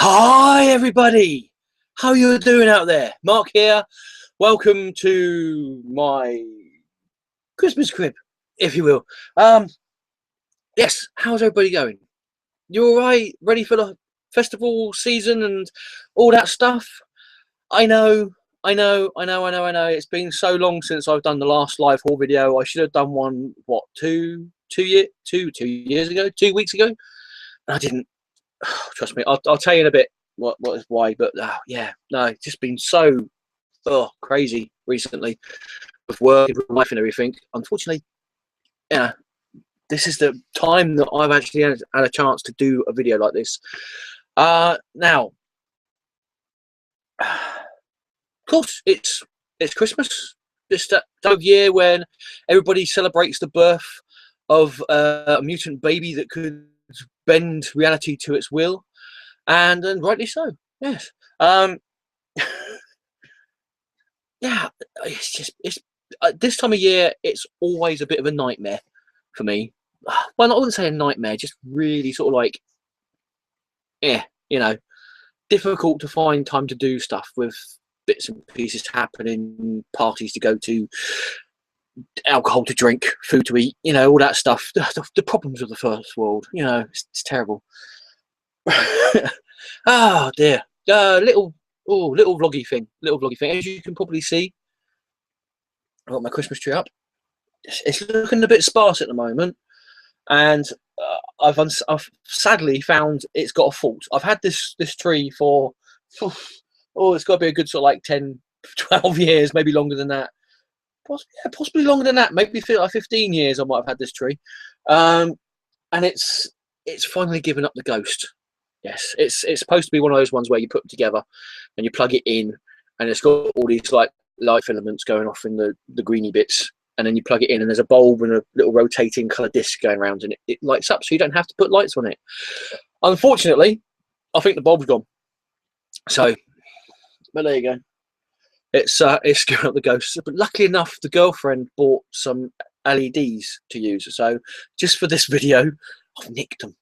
Hi everybody, how you doing out there? Mark here. Welcome to my Christmas crib, if you will. Yes, how's everybody going? You all right? Ready for the festival season and all that stuff? I know. It's been so long since I've done the last live haul video. I should have done one. What, two years ago, 2 weeks ago, and I didn't. Trust me, I'll tell you in a bit what is why. But yeah, no, it's just been so crazy recently with work, with life, and everything. Unfortunately, yeah, this is the time that I've actually had a chance to do a video like this. Now, of course, it's Christmas. This time of year when everybody celebrates the birth of a mutant baby that could bend reality to its will, and rightly so. Yes. Yeah, it's this time of year. It's always a bit of a nightmare for me. Well, I wouldn't say a nightmare, just really sort of like, difficult to find time to do stuff with bits and pieces happening, parties to go to, alcohol to drink, food to eat, all that stuff. The problems of the first world, it's terrible. Oh dear. Little vloggy thing. As you can probably see, I've got my Christmas tree up. It's looking a bit sparse at the moment, and I've sadly found it's got a fault. I've had this tree for it's got to be a good sort of like 10, 12 years, maybe longer than that. Possibly longer than that. Maybe like 15 years I might have had this tree, and it's finally given up the ghost. Yes, it's supposed to be one of those ones where you put them together and you plug it in, and it's got all these like light filaments going off in the greeny bits, and then you plug it in and there's a bulb and a little rotating colour disc going around, and it lights up so you don't have to put lights on it. Unfortunately, I think the bulb's gone. So, but there you go. It's giving up the ghost. But luckily enough, the girlfriend bought some LEDs to use. So just for this video, I've nicked them.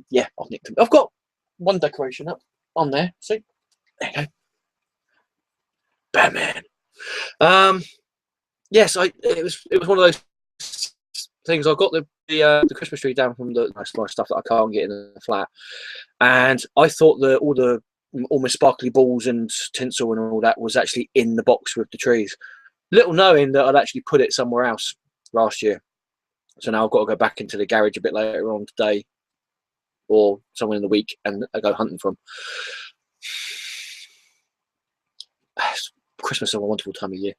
Yeah, I've nicked them. I've got one decoration up on there. See, there you go. Batman. Yes, it was one of those things. I've got the Christmas tree down from the nice stuff that I can't get in the flat, and I thought that all the almost sparkly balls and tinsel and all that was actually in the box with the trees. Little knowing that I'd actually put it somewhere else last year. So now I've got to go back into the garage a bit later on today, or somewhere in the week, and I go hunting from. Christmas is a wonderful time of year.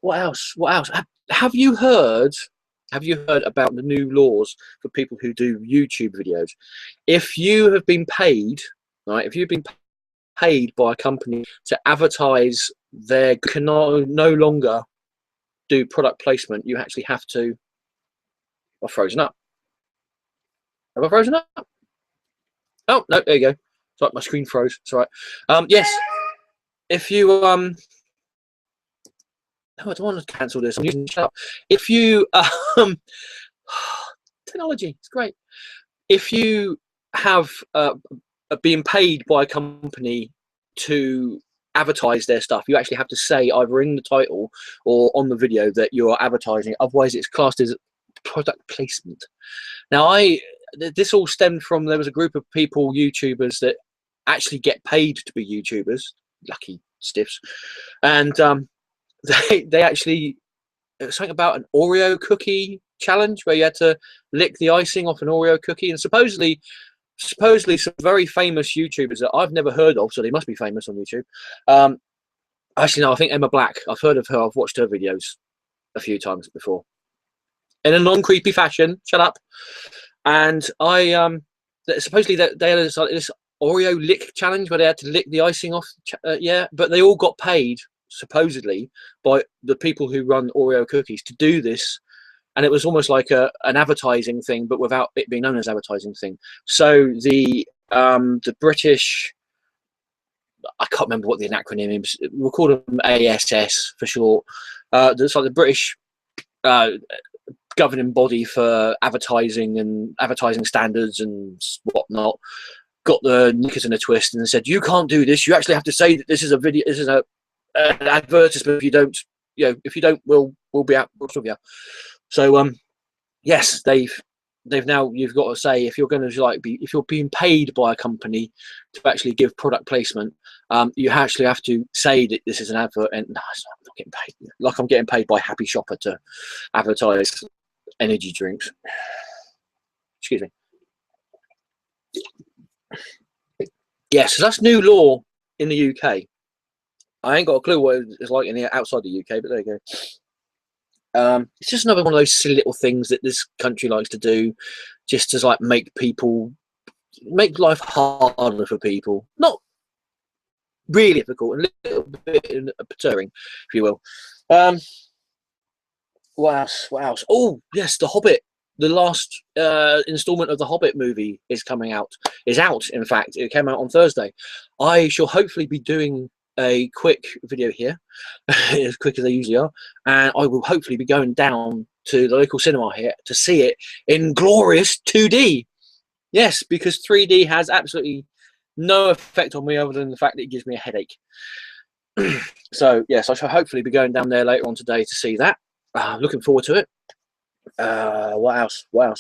What else? Have you heard about the new laws for people who do YouTube videos? If you have been paid, right? If you've been paid by a company to advertise, they can no longer do product placement. You actually have to. I've frozen up. Have I frozen up? Oh no, there you go. Sorry, my screen froze. It's all right. Yes, if you no, I don't want to cancel this. I'm using shut up. If you technology, it's great. If you have been paid by a company to advertise their stuff, you actually have to say either in the title or on the video that you're advertising. Otherwise, it's classed as product placement. Now, this all stemmed from, there was a group of people, YouTubers, that actually get paid to be YouTubers, lucky stiffs, and they actually, it was something about an Oreo cookie challenge where you had to lick the icing off an Oreo cookie, and supposedly some very famous YouTubers that I've never heard of, so they must be famous on YouTube. Actually, no, I think Emma Black. I've heard of her. I've watched her videos a few times before, in a non-creepy fashion. Shut up. And supposedly they had this Oreo lick challenge where they had to lick the icing off. Yeah, but they all got paid supposedly by the people who run Oreo cookies to do this, and it was almost like an advertising thing, but without it being known as advertising thing. So the British, I can't remember what the acronym is. We'll call them ASS for short. It's like the British governing body for advertising and advertising standards and whatnot, got the knickers in a twist and said, "You can't do this. You actually have to say that this is a video. This is an advertisement. If you don't, if you don't, we'll be out of you." So yes, they've now, you've got to say, if you're going to if you're being paid by a company to actually give product placement, you actually have to say that this is an advert. And no, I'm not getting paid like I'm getting paid by Happy Shopper to advertise energy drinks. Excuse me. Yes, so that's new law in the UK. I ain't got a clue what it's like outside the UK, but there you go. It's just another one of those silly little things that this country likes to do, just to make life harder for people. Not really difficult, and a little bit perturbing, if you will. What else? What else? Oh yes, The Hobbit. The last installment of the Hobbit movie is out. In fact, it came out on Thursday. I shall hopefully be doing a quick video here, as quick as they usually are, and I will hopefully be going down to the local cinema here to see it in glorious 2D. Yes, because 3D has absolutely no effect on me other than the fact that it gives me a headache. So yes, I shall hopefully be going down there later on today to see that. Looking forward to it. What else? I'm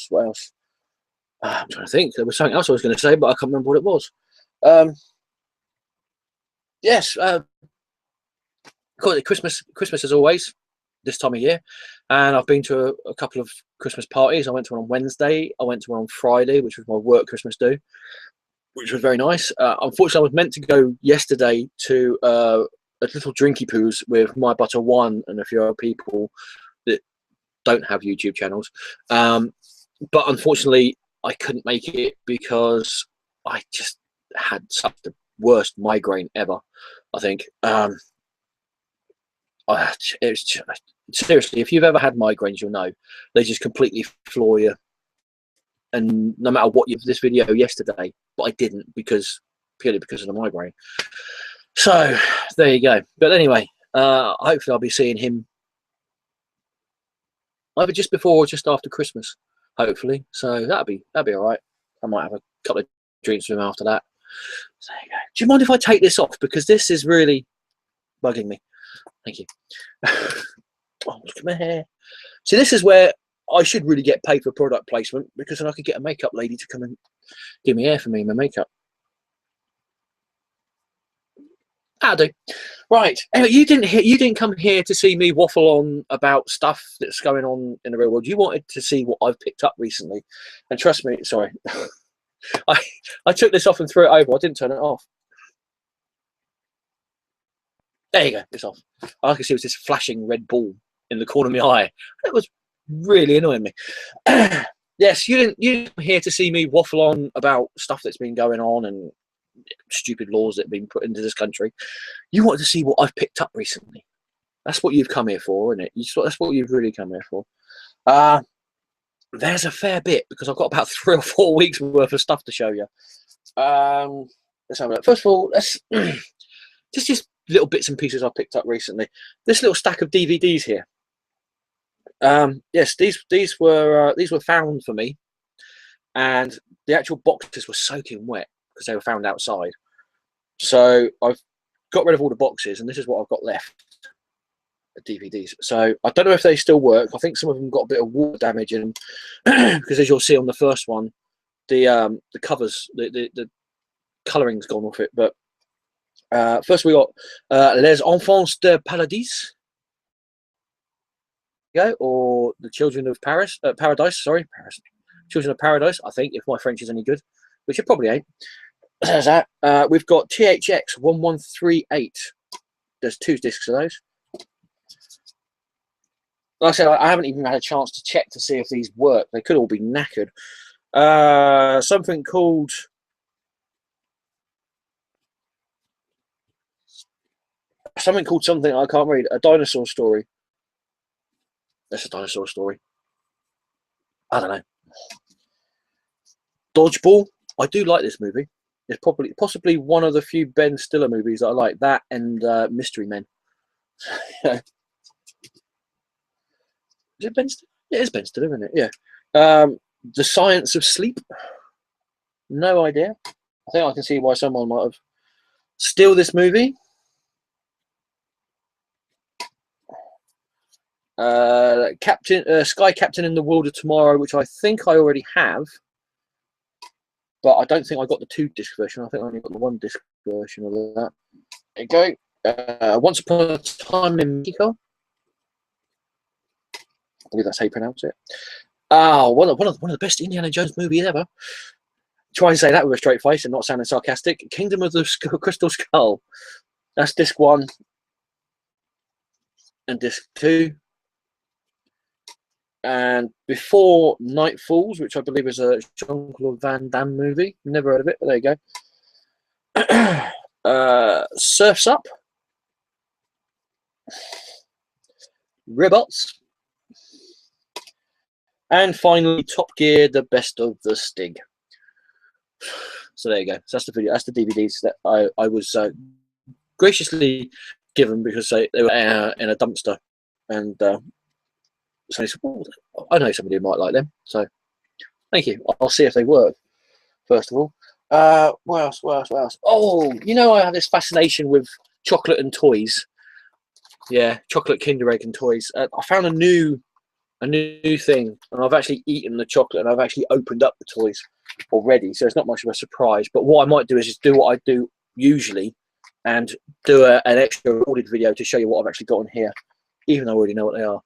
trying to think. There was something else I was going to say, but I can't remember what it was. Yes, Christmas as always this time of year, and I've been to a couple of Christmas parties. I went to one on Wednesday. I went to one on Friday, which was my work Christmas do, which was very nice. Unfortunately, I was meant to go yesterday to a little drinky poos with My Butter One and a few other people that don't have YouTube channels, but unfortunately I couldn't make it because I just had such the worst migraine ever. I think it's just, seriously, if you've ever had migraines, you'll know they just completely floor you. And no matter what, this video yesterday, but I didn't purely because of the migraine. So there you go. But anyway, hopefully I'll be seeing him either just before or just after Christmas, hopefully. So that'll be all right. I might have a couple of drinks with him after that. So there you go. Do you mind if I take this off, because this is really bugging me? Thank you. Oh, look at my hair. See, this is where I should really get paid for product placement, because then I could get a makeup lady to come and give me hair for me and my makeup. That'll do. Right. Anyway, you didn't come here to see me waffle on about stuff that's going on in the real world. You wanted to see what I've picked up recently, and trust me, sorry, I took this off and threw it over. I didn't turn it off. There you go. It's off. All I could see was this flashing red ball in the corner of my eye. It was really annoying me. Yes, you didn't come here to see me waffle on about stuff that's been going on and stupid laws that have been put into this country. You wanted to see what I've picked up recently. That's what you've come here for, isn't it? That's what you've really come here for. There's a fair bit, because I've got about 3 or 4 weeks worth of stuff to show you. Let's have a look. First of all, let's just little bits and pieces I picked up recently. This little stack of DVDs here. Yes, these were found for me, and the actual boxes were soaking wet because they were found outside. So I've got rid of all the boxes, and this is what I've got left of DVDs. So I don't know if they still work. I think some of them got a bit of water damage in them, because as you'll see on the first one, the covers, the colouring's gone off it. But first we got Les Enfants de Paradis, or the Children of Paradise. Sorry, Children of Paradise. I think, if my French is any good, which it probably ain't. There's that. We've got THX 1138. There's 2 discs of those. Like I said, I haven't even had a chance to check to see if these work. They could all be knackered. Something called something I can't read. A Dinosaur Story. That's a dinosaur story. I don't know. Dodgeball. I do like this movie. It's possibly one of the few Ben Stiller movies that I like. That and Mystery Men. Is it Ben Stiller? It is Ben Stiller, isn't it? Yeah. The Science of Sleep. No idea. I think I can see why someone might have steal this movie. Sky Captain in the World of Tomorrow, which I think I already have, but I don't think I got the 2-disc version. I think I only got the 1-disc version of that. There you go. Once Upon a Time in Mexico. I believe that's how you pronounce it. One of the best Indiana Jones movies ever. Try and say that with a straight face and not sounding sarcastic. Kingdom of the Crystal Skull. That's disc 1 and disc 2. And Before Night Falls, which I believe is a Jean-Claude Van Damme movie. Never heard of it, but there you go. Surf's Up. Robots. And finally, Top Gear, The Best of the Stig. So there you go. So that's the video. That's the DVDs that I was graciously given because they were in a dumpster. And so I know somebody who might like them. So thank you. I'll see if they work, first of all. What else? What else? Oh, I have this fascination with chocolate and toys. Yeah, chocolate Kinder Egg and toys. I found a new thing, and I've actually eaten the chocolate, and I've actually opened up the toys already, so it's not much of a surprise. But what I might do is just do what I do usually, and do an extra recorded video to show you what I've actually got on here, even though I already know what they are.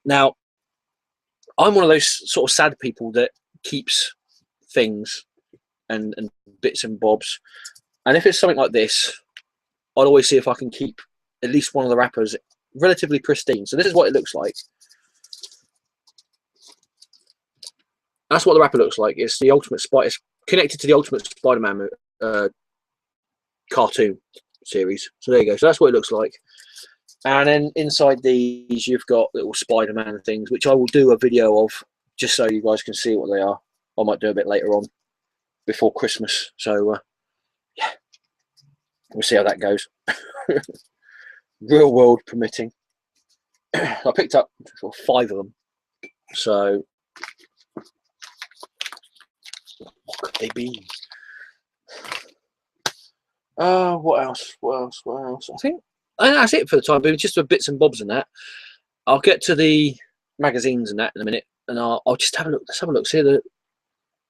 Now, I'm one of those sort of sad people that keeps things and bits and bobs, and if it's something like this, I'd always see if I can keep at least one of the wrappers relatively pristine. So this is what it looks like. That's what the wrapper looks like. It's the Ultimate Spider. It's connected to the Ultimate Spider-Man cartoon series. So there you go. So that's what it looks like. And then inside these, you've got little Spider-Man things, which I will do a video of, just so you guys can see what they are. I might do a bit later on, before Christmas. So yeah, we'll see how that goes. Real world permitting. I picked up sort of 5 of them. So what could they be? What else? I think that's it for the time being. Just for bits and bobs and that. I'll get to the magazines and that in a minute, and I'll just have a look. Let's have a look. See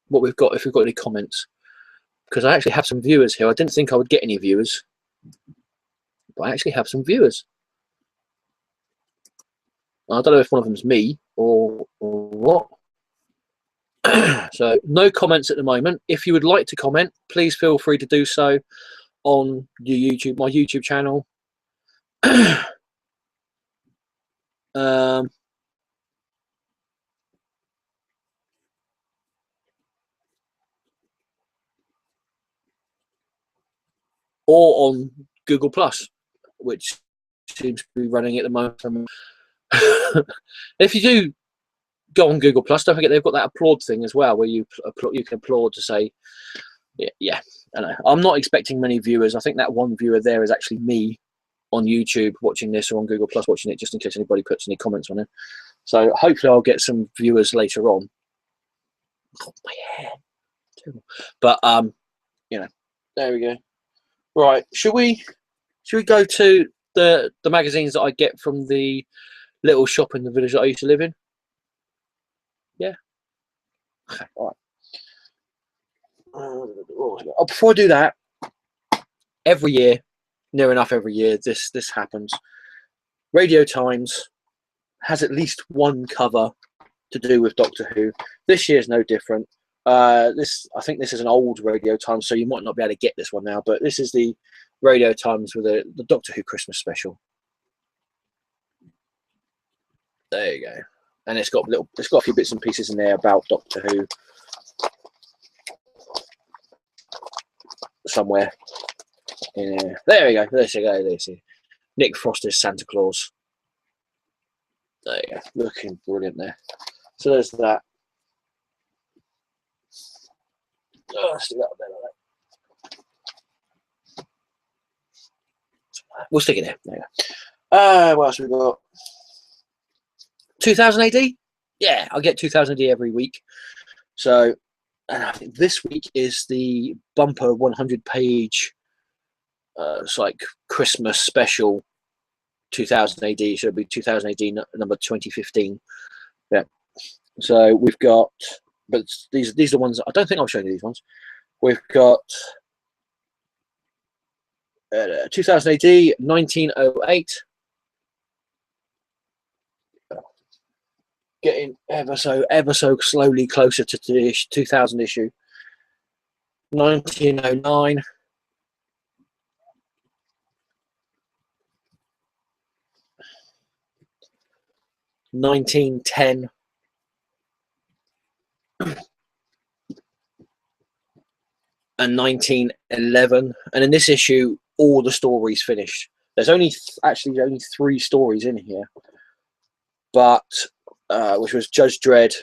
what we've got. If we've got any comments, because I actually have some viewers here. I didn't think I would get any viewers, but I actually have some viewers. I don't know if one of them's me or what. So no comments at the moment. If you would like to comment, please feel free to do so on my YouTube channel. Or on Google Plus, which seems to be running at the moment. If you do go on Google Plus, don't forget they've got that applaud thing as well, where you can applaud to say, yeah. I know. I'm not expecting many viewers. I think that one viewer there is actually me on YouTube watching this, or on Google Plus watching it, just in case anybody puts any comments on it. So hopefully I'll get some viewers later on. Oh, my hair. But there we go. Right, should we go to the magazines that I get from the little shop in the village that I used to live in? Yeah. Okay, all right. Before I do that, every year, near enough every year, this happens. Radio Times has at least one cover to do with Doctor Who. This year's no different. I think this is an old Radio Times, so you might not be able to get this one now, but this is the Radio Times with the Doctor Who Christmas special. There you go. And it's got a few bits and pieces in there about Doctor Who somewhere in here. There we go. There you go. There you Nick Froster's Santa Claus. There you go. Looking brilliant there. So there's that. Stick that there like that. We'll stick it there. There you go. What else have we got? 2000 AD. Yeah, I get 2000 AD every week. So, and I think this week is the bumper 100-page. It's like Christmas special 2000 AD. So it'll be 2000 AD number 2015. Yeah. So we've got, but these are the ones. I don't think I've shown you these ones. We've got 2000 AD, 1908. Getting ever so slowly closer to the 2000 issue. 1909. 1910. And 1911. And in this issue, all the stories finished. There's actually only 3 stories in here, but which was Judge Dredd,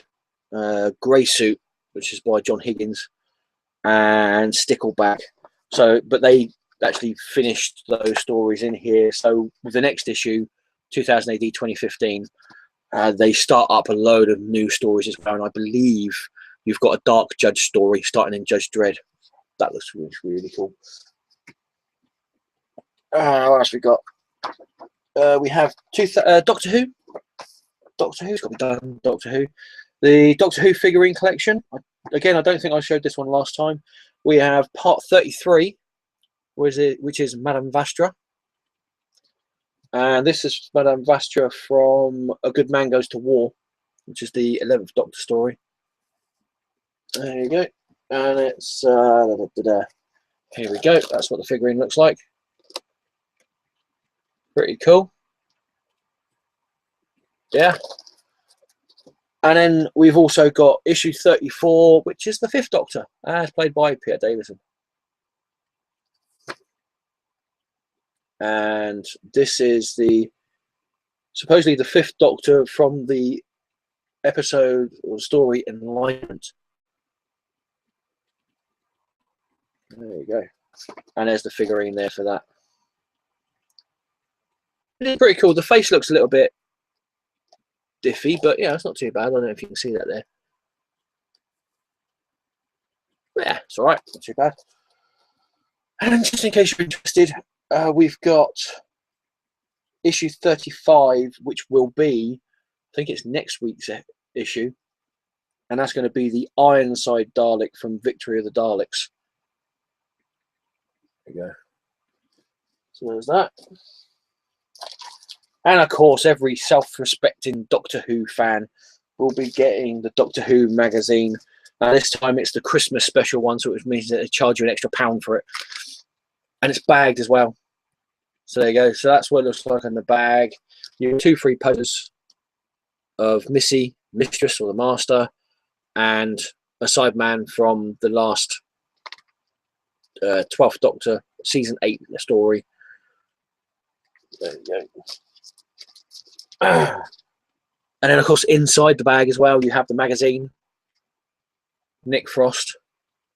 Grey Suit, which is by John Higgins, and Stickleback. So, but they actually finished those stories in here. So with the next issue, 2000 AD 2015, they start up a load of new stories as well. And I believe you've got a Dark Judge story starting in Judge Dredd. That looks really, really cool. What else we got? We have Doctor Who. Doctor Who's got to be done. Doctor Who. The Doctor Who figurine collection. Again, I don't think I showed this one last time. We have part 33, which is Madame Vastra. And this is Madame Vastra from A Good Man Goes to War, which is the 11th Doctor story. There you go. And it's here we go. That's what the figurine looks like. Pretty cool. Yeah. And then we've also got issue 34, which is the 5th Doctor, as played by Peter Davison. And this is supposedly the 5th Doctor from the episode or story Enlightenment. There you go. And there's the figurine there for that. It's pretty cool. The face looks a little bit diffy, but yeah, it's not too bad. I don't know if you can see that there. Yeah, it's all right. Not too bad. And just in case you're interested, we've got issue 35, which will be, I think it's next week's issue, and that's going to be the Ironside Dalek from Victory of the Daleks. There you go. So there's that. And of course, every self-respecting Doctor Who fan will be getting the Doctor Who magazine. This time it's the Christmas special one, so it means that they charge you an extra £1 for it. And it's bagged as well. So there you go. So that's what it looks like in the bag. You have 2 free posters of Missy, Mistress or the Master, and a Sideman from the last 12th Doctor, season 8 story. There you go. And then, of course, inside the bag as well, you have the magazine. Nick Frost.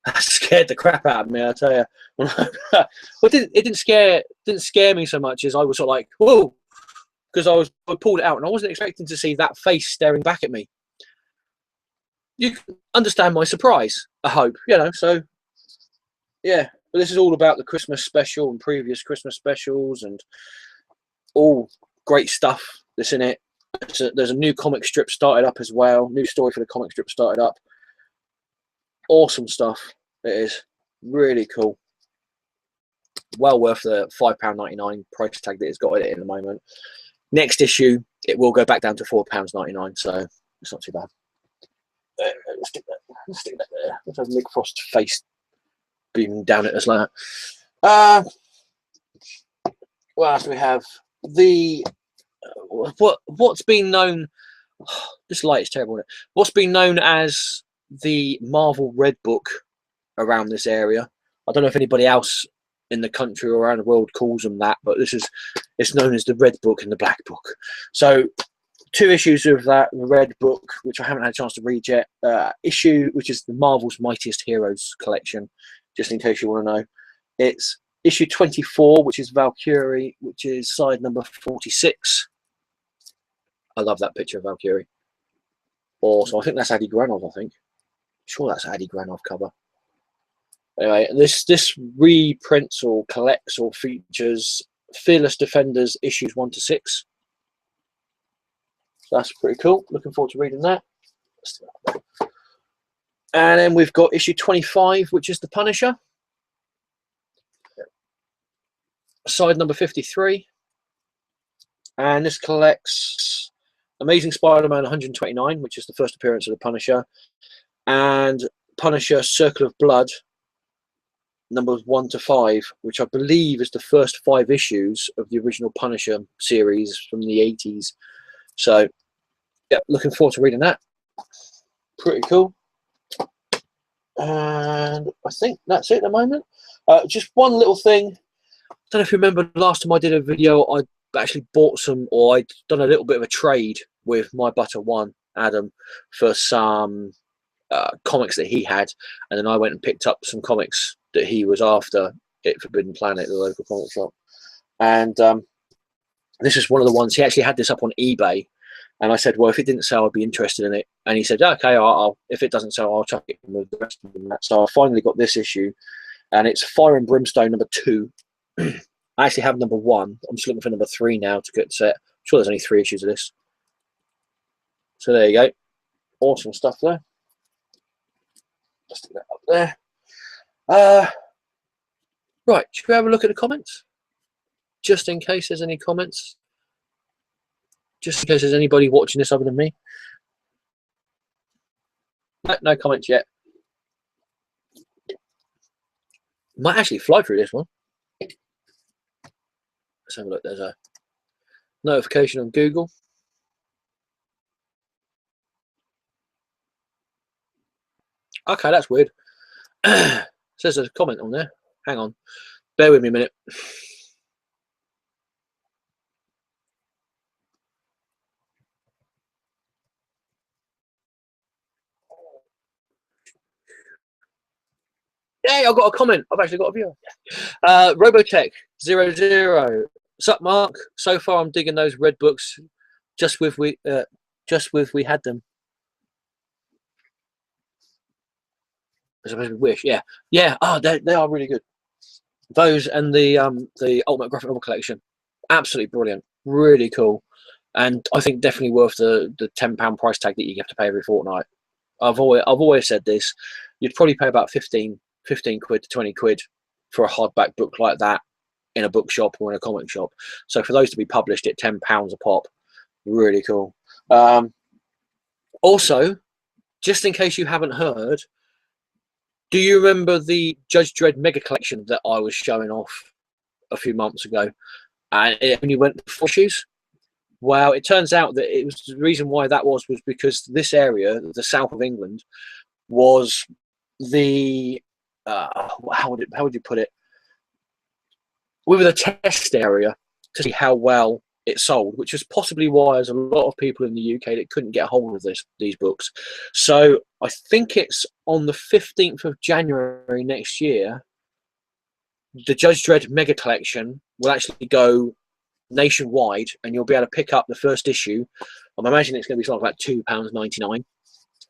That scared the crap out of me, I tell you. Well, it didn't scare me so much as I was sort of like, whoa, because I pulled it out and I wasn't expecting to see that face staring back at me. You can understand my surprise, I hope, you know. So, yeah, but this is all about the Christmas special and previous Christmas specials and all great stuff that's in it. There's a new comic strip started up as well. New story for the comic strip started up. Awesome stuff. It is really cool. Well worth the £5.99 price tag that it's got in it at the moment. Next issue, it will go back down to £4.99, so it's not too bad. Let's stick that there. Let's have Nick Frost's face beaming down at us like that. What else do we have? What's been known, this light is terrible, isn't it? What's been known as the Marvel Red Book around this area. I don't know if anybody else in the country or around the world calls them that, but it's known as the Red Book and the Black Book. So 2 issues of that, the Red Book, which I haven't had a chance to read yet. Issue, which is the Marvel's Mightiest Heroes collection, just in case you want to know. It's issue 24, which is Valkyrie, which is side number 46. I love that picture of Valkyrie. Awesome. I think that's Adi Granov, I think. Sure that's Adi Granov cover. Anyway, this reprints or collects or features Fearless Defenders issues 1 to 6. So that's pretty cool. Looking forward to reading that. And then we've got issue 25, which is The Punisher. Side number 53. And this collects Amazing Spider-Man 129, which is the first appearance of the Punisher, and Punisher Circle of Blood, numbers 1 to 5, which I believe is the first 5 issues of the original Punisher series from the 80s. So, yeah, looking forward to reading that. Pretty cool. And I think that's it at the moment. Just one little thing. I don't know if you remember last time I did a video, I actually bought some, or I'd done a little bit of a trade with My Butter One, Adam, for some comics that he had, and then I went and picked up some comics that he was after at Forbidden Planet, the local comic shop. And this is one of the ones, he actually had this up on eBay, and I said, well, if it didn't sell, I'd be interested in it. And he said, okay, I'll if it doesn't sell, I'll chuck it in with the rest of them. So I finally got this issue, and it's Fire and Brimstone number 2. I actually have number 1. I'm just looking for number 3 now to get set. I'm sure there's only 3 issues of this. So there you go. Awesome stuff there. Just stick that up there. Right, should we have a look at the comments? Just in case there's any comments. Just in case there's anybody watching this other than me. No comments yet. Might actually fly through this one. Let's have a look. There's a notification on Google. Okay, that's weird. Says there's a comment on there. Hang on. Bear with me a minute. Hey, I've got a comment. I've actually got a viewer. Robotech00. Sup, Mark? So far, I'm digging those red books. Just with we had them. As opposed to Wish, yeah. Oh, they are really good. Those and the Ultimate Graphic Novel Collection, absolutely brilliant, really cool, and I think definitely worth the £10 price tag that you have to pay every fortnight. I've always said this. You'd probably pay about 15 quid to 20 quid for a hardback book like that in a bookshop or in a comic shop. So for those to be published at £10 a pop, really cool. Also, just in case you haven't heard, do you remember the Judge Dredd Mega Collection that I was showing off a few months ago? And it only went 4 issues. Well, it turns out that it was the reason why that was because this area, the south of England, was the how would you put it? We were the test area to see how well it sold, which is possibly why there's a lot of people in the UK that couldn't get a hold of these books. So I think it's on the 15th of January next year, the Judge Dredd Mega Collection will actually go nationwide, and you'll be able to pick up the first issue. I'm imagining it's going to be something like £2.99.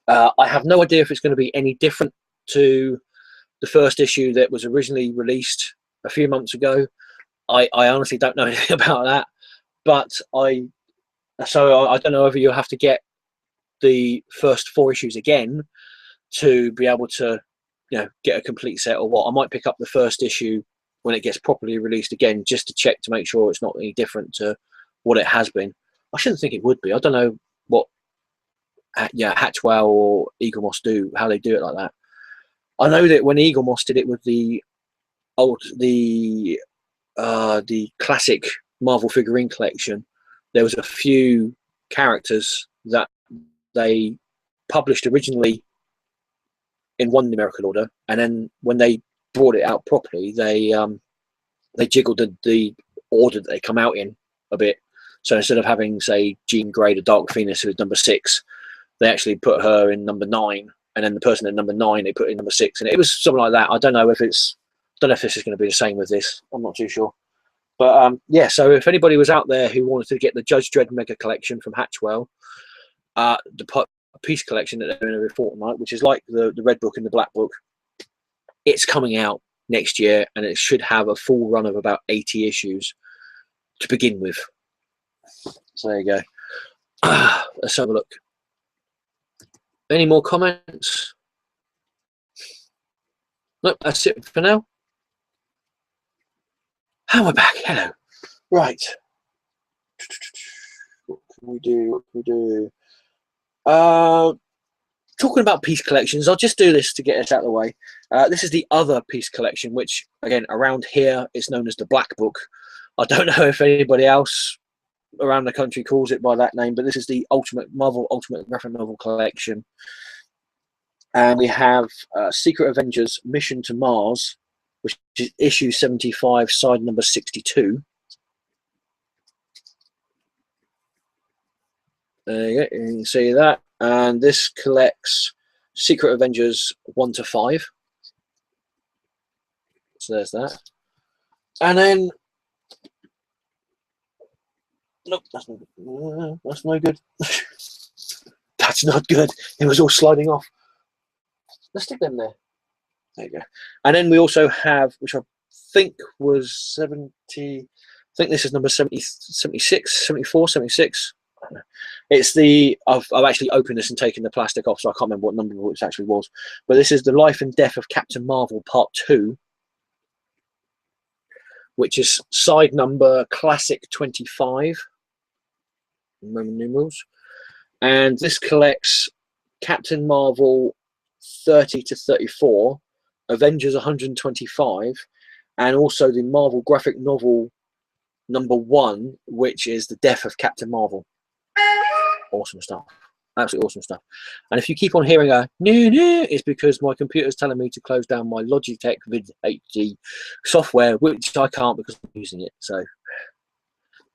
I have no idea if it's going to be any different to the first issue that was originally released a few months ago. I honestly don't know anything about that. But I don't know whether you'll have to get the first 4 issues again to be able to, get a complete set or what. I might pick up the first issue when it gets properly released again, just to check to make sure it's not any different to what it has been. I shouldn't think it would be. I don't know what, Hatchwell or Eagle Moss do, how they do it like that. I know that when Eagle Moss did it with the classic Marvel figurine collection, there was a few characters that they published originally in one numerical order, and then when they brought it out properly, they jiggled the order that they come out in a bit. So instead of having, say, Jean Grey, the Dark Phoenix, who was number 6, they actually put her in number 9, and then the person at number 9 they put in number 6, and it was something like that. I don't know if this is going to be the same with this. I'm not too sure. But yeah, so if anybody was out there who wanted to get the Judge Dredd Mega Collection from Hatchwell, the piece collection that they're doing every fortnight, which is like the Red Book and the Black Book, it's coming out next year, and it should have a full run of about 80 issues to begin with. So there you go. Let's have a look. Any more comments? Nope, that's it for now. And we're back. Hello. Right. What can we do? What can we do? Talking about piece collections, I'll just do this to get us out of the way. This is the other piece collection, which, again, around here, it's known as the Black Book. I don't know if anybody else around the country calls it by that name, but this is the Marvel Ultimate Graphic Novel Collection. And we have Secret Avengers Mission to Mars, which is issue 75, side number 62. There you go, you can see that. And this collects Secret Avengers 1 to 5. So there's that. And then, nope, that's no good. That's no good. That's not good. It was all sliding off. Let's stick them there. There you go. And then we also have, which I think was 70, I think this is number 70, 76, 74, 76. It's the, I've actually opened this and taken the plastic off, so I can't remember what number it actually was. But this is the Life and Death of Captain Marvel Part 2, which is side number Classic 25, Roman numerals. And this collects Captain Marvel 30 to 34, Avengers 125, and also the Marvel graphic novel number 1, which is The Death of Captain Marvel. Awesome stuff. Absolutely awesome stuff. And if you keep on hearing a no, no, it's because my computer's telling me to close down my Logitech Vid HD software, which I can't because I'm using it. So,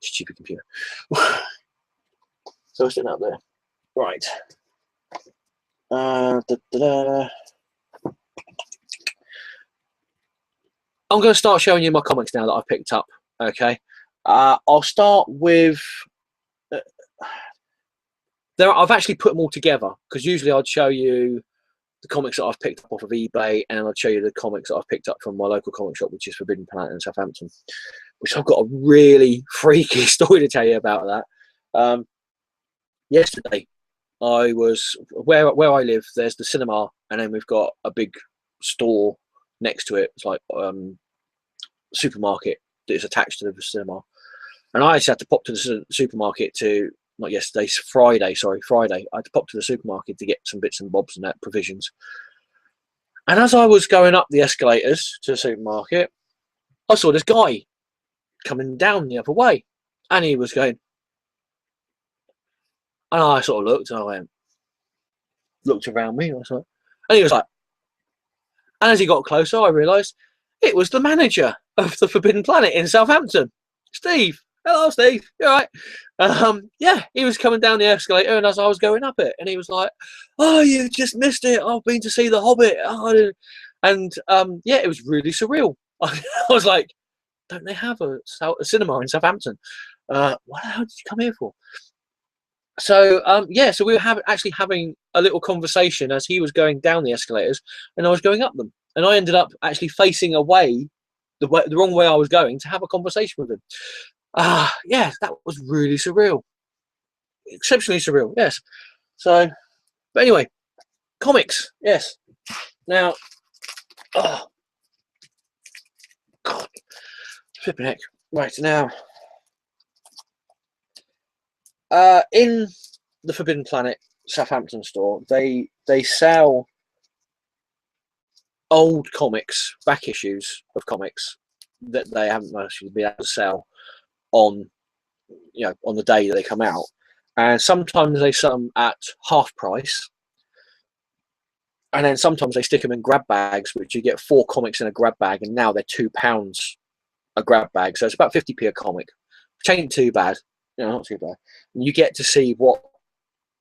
stupid computer. So it's sitting out there. Right. I'm going to start showing you my comics now that I've picked up. Okay. I'll start with. I've actually put them all together because usually I'd show you the comics that I've picked up off of eBay, and I'd show you the comics that I've picked up from my local comic shop, which is Forbidden Planet in Southampton, which I've got a really freaky story to tell you about that. Yesterday, I was where I live. There's the cinema, and then we've got a big store next to it. It's like supermarket that is attached to the cinema, and I actually had to pop to the supermarket to. Not yesterday, Friday. Sorry, Friday. I had to pop to the supermarket to get some bits and bobs and that provisions. And as I was going up the escalators to the supermarket, I saw this guy coming down the other way, and he was going. And I sort of looked, and I went, looked around me, and he was like, and as he got closer, I realised it was the manager of the Forbidden Planet in Southampton, Steve. Hello, Steve. You all right? Yeah, he was coming down the escalator, and as I was going up it, and he was like, "Oh, you just missed it. I've been to see The Hobbit." Oh, and yeah, it was really surreal. I was like, "Don't they have a cinema in Southampton? What the hell did you come here for?" So yeah, so we were actually having a little conversation as he was going down the escalators, and I was going up them, and I ended up actually facing away the wrong way I was going to have a conversation with him. Yeah, that was really surreal. Exceptionally surreal, yes. So, but anyway, comics, yes. Now, oh, God, flipping heck. Right, now, in the Forbidden Planet Southampton store, they sell old comics, back issues of comics that they haven't actually been able to sell on on the day that they come out, and sometimes they sell them at half price, and then sometimes they stick them in grab bags, which you get 4 comics in a grab bag, and now they're £2 a grab bag, so it's about 50p a comic, which ain't too bad, not too bad. And you get to see what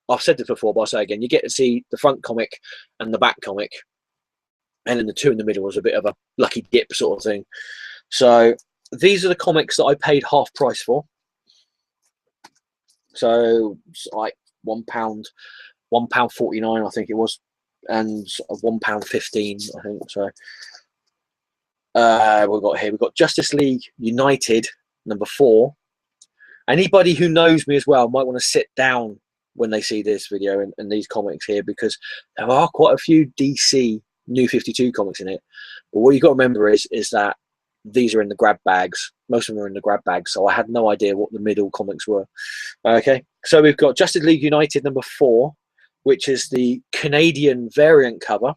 I've said this before, but I'll say again, you get to see the front comic and the back comic, and then the two in the middle was a bit of a lucky dip sort of thing. So these are the comics that I paid half price for. So it's like £1, £1.49, I think it was, and £1.15, I think. So we've got Justice League United #4. Anybody who knows me as well might want to sit down when they see this video and these comics here, because there are quite a few DC New 52 comics in it. But what you've got to remember is that these are in the grab bags. Most of them are in the grab bags, so I had no idea what the middle comics were. Okay, so we've got Justice League United #4, which is the Canadian variant cover.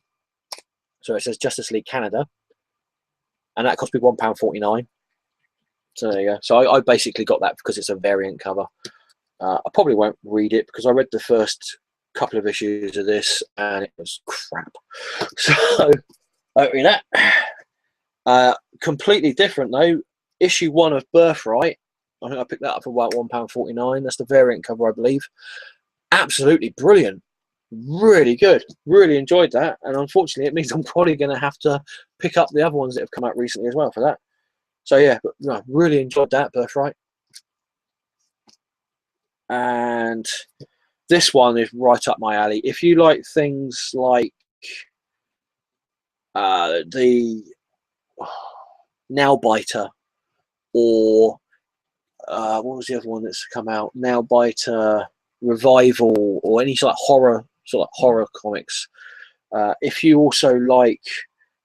So it says Justice League Canada, and that cost me £1.49. So there you go. So I basically got that because it's a variant cover. I probably won't read it because I read the first couple of issues of this and it was crap. So I read that. Completely different though. Issue 1 of Birthright. I think I picked that up for about £1.49. That's the variant cover, I believe. Absolutely brilliant. Really good. Really enjoyed that. And unfortunately, it means I'm probably going to have to pick up the other ones that have come out recently as well for that. So yeah, but no, really enjoyed that, Birthright. And this one is right up my alley. If you like things like the Nailbiter, or what was the other one that's come out? Nailbiter Revival, or any sort of horror comics. If you also like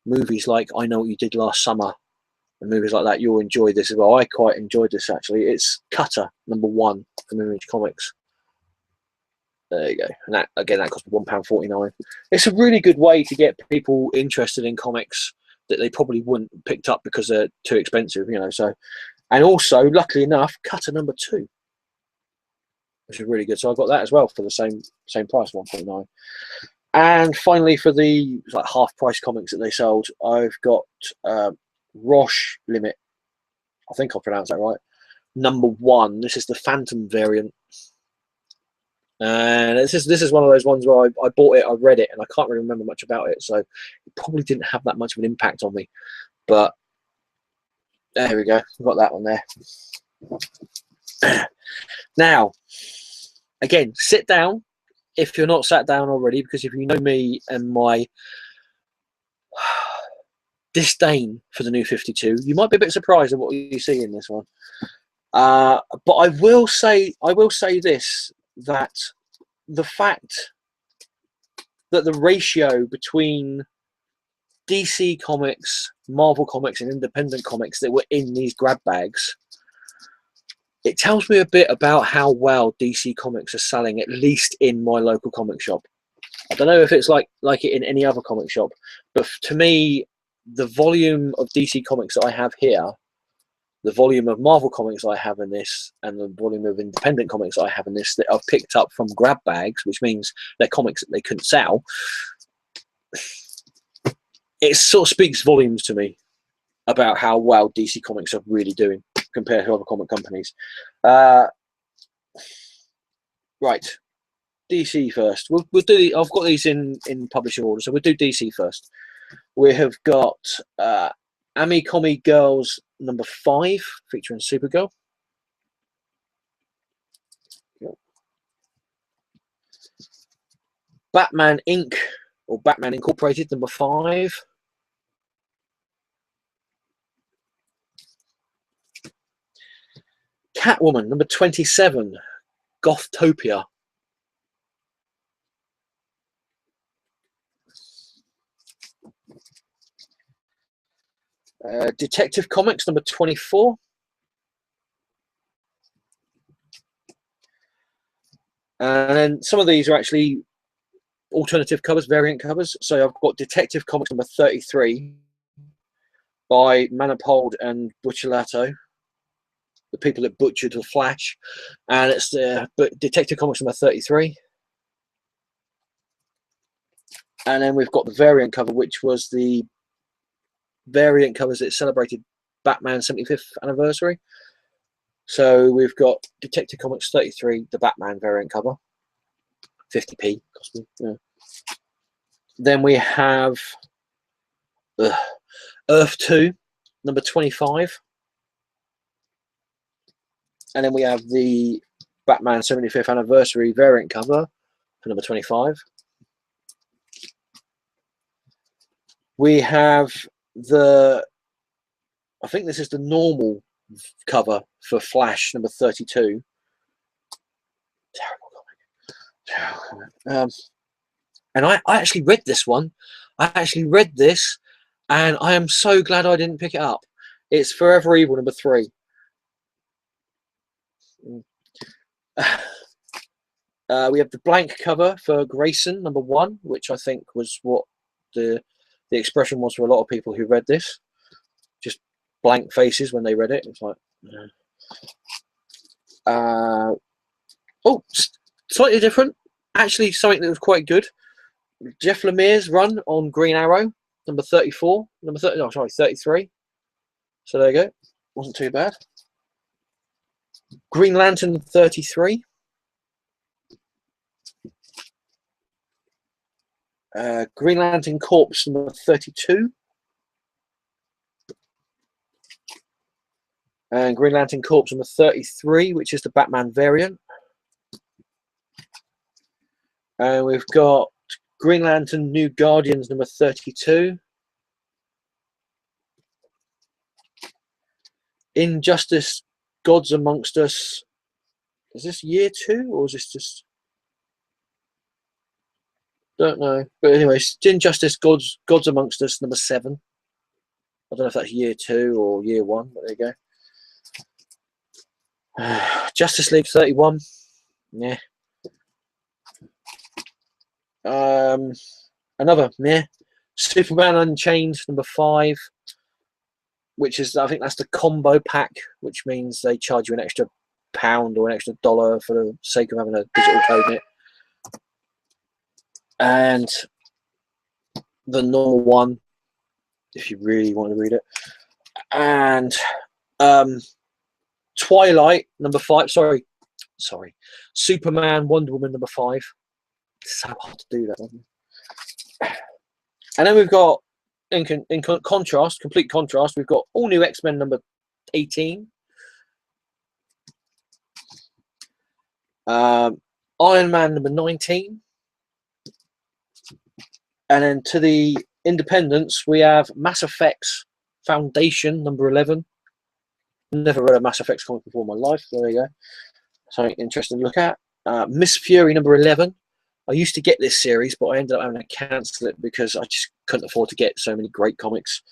movies like I Know What You Did Last Summer and movies like that, you'll enjoy this as well. I quite enjoyed this actually. It's Cutter #1 from Image Comics. There you go. And that again, that cost £1.49. It's a really good way to get people interested in comics that they probably wouldn't have picked up because they're too expensive, you know. So, and also, luckily enough, Cutter #2, which is really good. So I got that as well for the same price, £1.49. And finally, for the like half price comics that they sold, I've got Roche Limit. I think I pronounced that right. #1. This is the Phantom variant. And this is one of those ones where I bought it, I read it, and I can't really remember much about it, so it probably didn't have that much of an impact on me. But there we go, we've got that one there. Now, again, sit down if you're not sat down already, because if you know me and my disdain for the New 52, you might be a bit surprised at what you see in this one. But I will say this, that the fact that the ratio between DC Comics, Marvel Comics, and independent comics that were in these grab bags, it tells me a bit about how well DC Comics are selling, at least in my local comic shop. I don't know if it's like it in any other comic shop, but to me, the volume of DC Comics that I have here, the volume of Marvel comics I have in this, and the volume of independent comics I have in this that I've picked up from grab bags, which means they're comics that they couldn't sell, it sort of speaks volumes to me about how well DC Comics are really doing compared to other comic companies. Right, DC first. We'll do. I've got these in publishing order, so we'll do DC first. We have got Ami Girls #5, featuring Supergirl. Batman Inc. or Batman Incorporated #5. Catwoman #27, Gothtopia. Detective Comics #24. And then some of these are actually alternative covers, variant covers. So I've got Detective Comics #33 by Manipold and Buccellato, the people that butchered the Flash, and it's Detective Comics #33. And then we've got the variant cover, which was the variant covers that celebrated Batman's 75th anniversary. So we've got Detective Comics 33, the Batman variant cover, 50p cost me. Yeah. Then we have Earth 2 #25. And then we have the Batman 75th anniversary variant cover for number 25. We have the, I think this is the normal cover for Flash number 32. Terrible comic. And I actually read this one. I actually read this, and I am so glad I didn't pick it up. It's Forever Evil number 3. We have the blank cover for Grayson number 1, which I think was what the expression was for a lot of people who read this. Just blank faces when they read it. It's like, oh, slightly different. Actually, something that was quite good. Jeff Lemire's run on Green Arrow, number 34, number 30. No, sorry, 33. So there you go. Wasn't too bad. Green Lantern 33. Green Lantern Corps number 32. And Green Lantern Corps number 33, which is the Batman variant. And we've got Green Lantern New Guardians number 32. Injustice Gods Amongst Us. Is this year 2 or is this just... Don't know. But anyway, Injustice Gods Amongst Us number 7. I don't know if that's year 2 or year 1, but there you go. Justice League 31. Yeah. Another meh. Superman Unchained number 5, which is, I think that's the combo pack, which means they charge you an extra £1 or an extra $1 for the sake of having a digital code in it. And the normal one, if you really want to read it. And Twilight number 5. Sorry. Superman Wonder Woman number 5. It's so hard to do that, isn't it? And then we've got, in contrast, complete contrast, we've got all new X-Men number 18. Iron Man number 19. And then to the independents, we have Mass Effect's Foundation number 11. Never read a Mass Effect comic before in my life. There you go. Something interesting to look at. Miss Fury number 11. I used to get this series, but I ended up having to cancel it because I just couldn't afford to get so many great comics.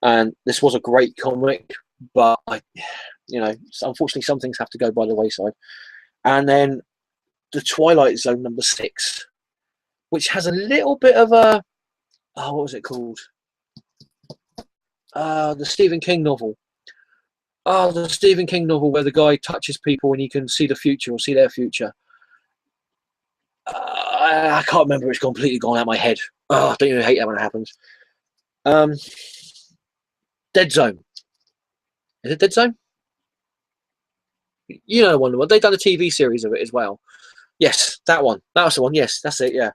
And this was a great comic, but unfortunately, some things have to go by the wayside. And then the Twilight Zone number 6, which has a little bit of a, what was it called? The Stephen King novel. The Stephen King novel where the guy touches people and he can see the future or see their future. I can't remember. It's completely gone out of my head. I don't even hate that when it happens. Dead Zone. Is it Dead Zone? You know the one. They've done a TV series of it as well. Yes, that one. That was the one. Yes, that's it. Yeah.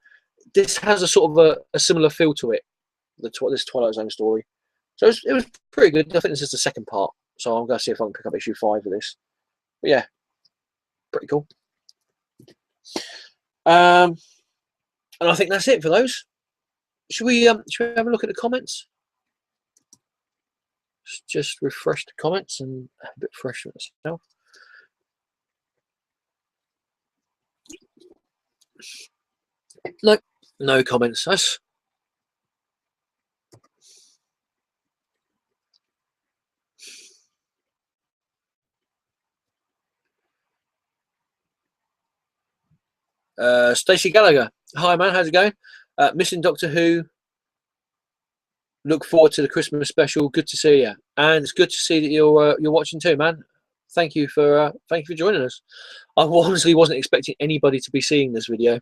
This has a sort of a similar feel to it. This Twilight Zone story. So it was pretty good. I think this is the second part. So I'm going to see if I can pick up issue 5 of this. But yeah, pretty cool. And I think that's it for those. Should we have a look at the comments? Just refresh the comments and have a bit fresh for myself. No comments. That's Stacey Gallagher. Hi man, how's it going? Missing Doctor Who. Look forward to the Christmas special. Good to see you, and it's good to see that you're watching too, man. Thank you for joining us. I honestly wasn't expecting anybody to be seeing this video,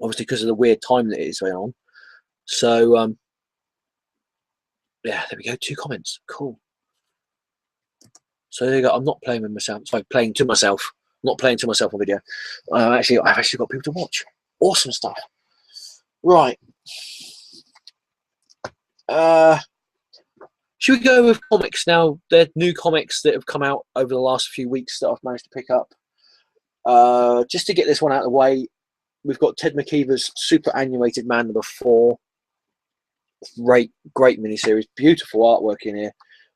obviously because of the weird time that it is going on. So yeah, there we go. 2 comments. Cool. So there you go. I'm not playing with myself. Sorry, playing to myself. I'm not playing to myself on video. I've actually got people to watch. Awesome stuff. Right. Should we go with comics now? There are new comics that have come out over the last few weeks that I've managed to pick up. Just to get this one out of the way, we've got Ted McKeever's Super Annuated Man #4. Great miniseries. Beautiful artwork in here.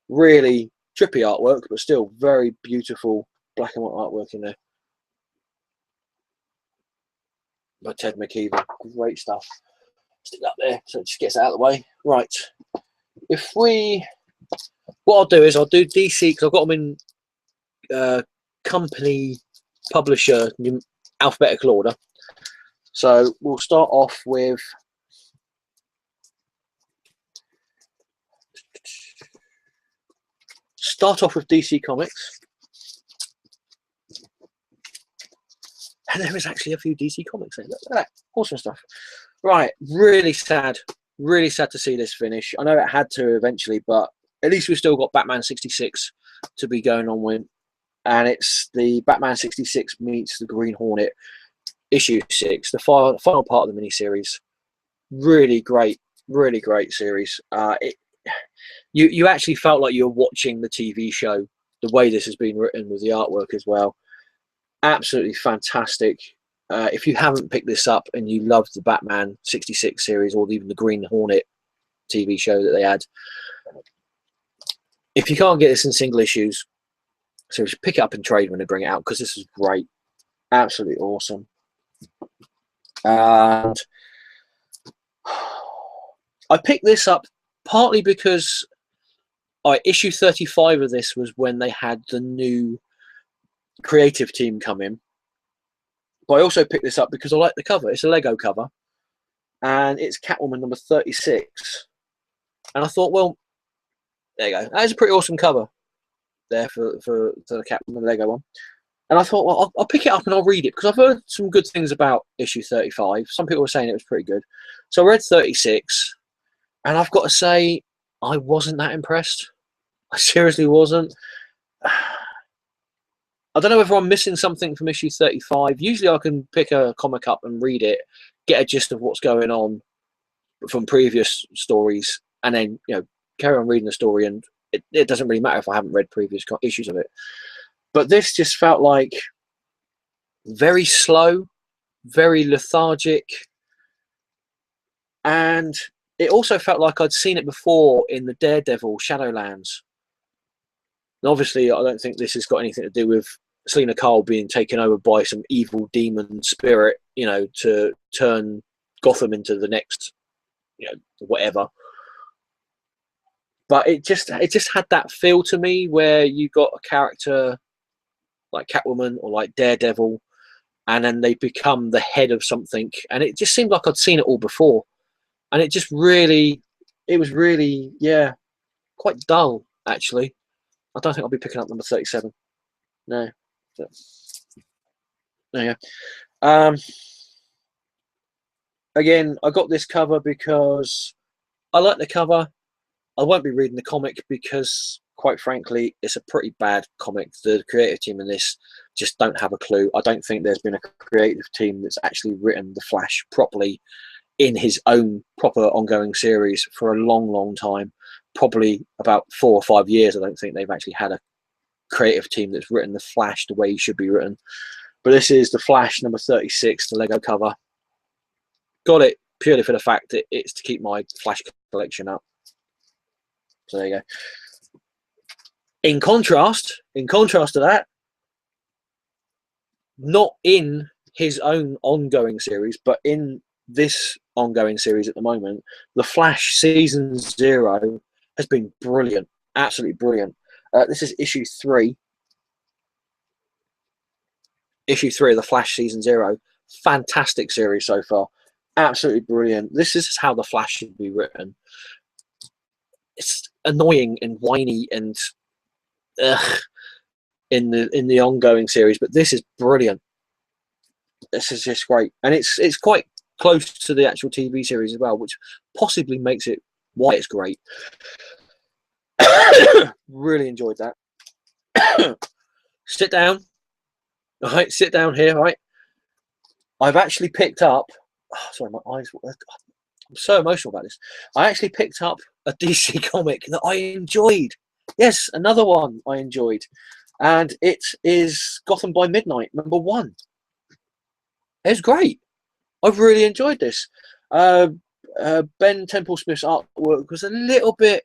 Really trippy artwork, but still very beautiful black and white artwork in there. By Ted McKeever. Great stuff. Stick that there so it just gets out of the way. Right. What I'll do is I'll do DC because I've got them in company publisher alphabetical order. So we'll start off with DC Comics. And there is actually a few DC Comics there. Look at that. Awesome stuff. Right. Really sad to see this finish. I know it had to eventually, but at least we've still got Batman 66 to be going on with. And it's the Batman 66 meets the Green Hornet issue 6, the final part of the miniseries. Really great series. You actually felt like you were watching the TV show, the way this has been written with the artwork as well. Absolutely fantastic. If you haven't picked this up and you loved the Batman 66 series or even the Green Hornet TV show that they had, if you can't get this in single issues, so just pick it up in trade when they bring it out, because this is great. Absolutely awesome. And I picked this up partly because issue 35 of this was when they had the new creative team come in. But I also picked this up because I like the cover. It's a Lego cover, and it's Catwoman number 36. And I thought, well, there you go. That is a pretty awesome cover there for the Catwoman Lego one. And I thought, well, I'll pick it up and I'll read it, because I've heard some good things about issue 35. Some people were saying it was pretty good. So I read 36, and I've got to say, I wasn't that impressed. I seriously wasn't. I don't know whether I'm missing something from issue 35. Usually I can pick a comic up and read it, get a gist of what's going on from previous stories, and then, you know, carry on reading the story, and it doesn't really matter if I haven't read previous issues of it. But this just felt like very slow, very lethargic, and it also felt like I'd seen it before in the Daredevil Shadowlands. And obviously, I don't think this has got anything to do with Selena Kyle being taken over by some evil demon spirit, you know, to turn Gotham into the next, you know, whatever. But it just had that feel to me where you got a character like Catwoman or like Daredevil, and then they become the head of something, and it just seemed like I'd seen it all before, and it was really, yeah, quite dull actually. I don't think I'll be picking up number 37. No. But, there you go. Again, I got this cover because I like the cover. I won't be reading the comic because, quite frankly, it's a pretty bad comic. The creative team in this just don't have a clue. I don't think there's been a creative team that's actually written The Flash properly in his own proper ongoing series for a long time. Probably about 4 or 5 years. I don't think they've actually had a creative team that's written The Flash the way he should be written. But this is The Flash number 36, the Lego cover. Got it purely for the fact that it's to keep my Flash collection up. So there you go. In contrast to that, not in his own ongoing series, but in this ongoing series at the moment, The Flash Season 0 has been brilliant. Absolutely brilliant. This is issue 3. Issue 3 of The Flash Season 0. Fantastic series so far. Absolutely brilliant. This is how The Flash should be written. It's annoying and whiny and in the ongoing series, but this is brilliant. This is just great, and it's quite close to the actual TV series as well, which possibly makes it why it's great. Really enjoyed that. Sit down. All right, sit down here. All right. I've actually picked up. Oh, sorry, my eyes. so emotional about this. I actually picked up a DC comic that I enjoyed. Yes, another one I enjoyed. And it is Gotham by Midnight, #1. It's great. I've really enjoyed this. Ben Temple-Smith's artwork was a little bit.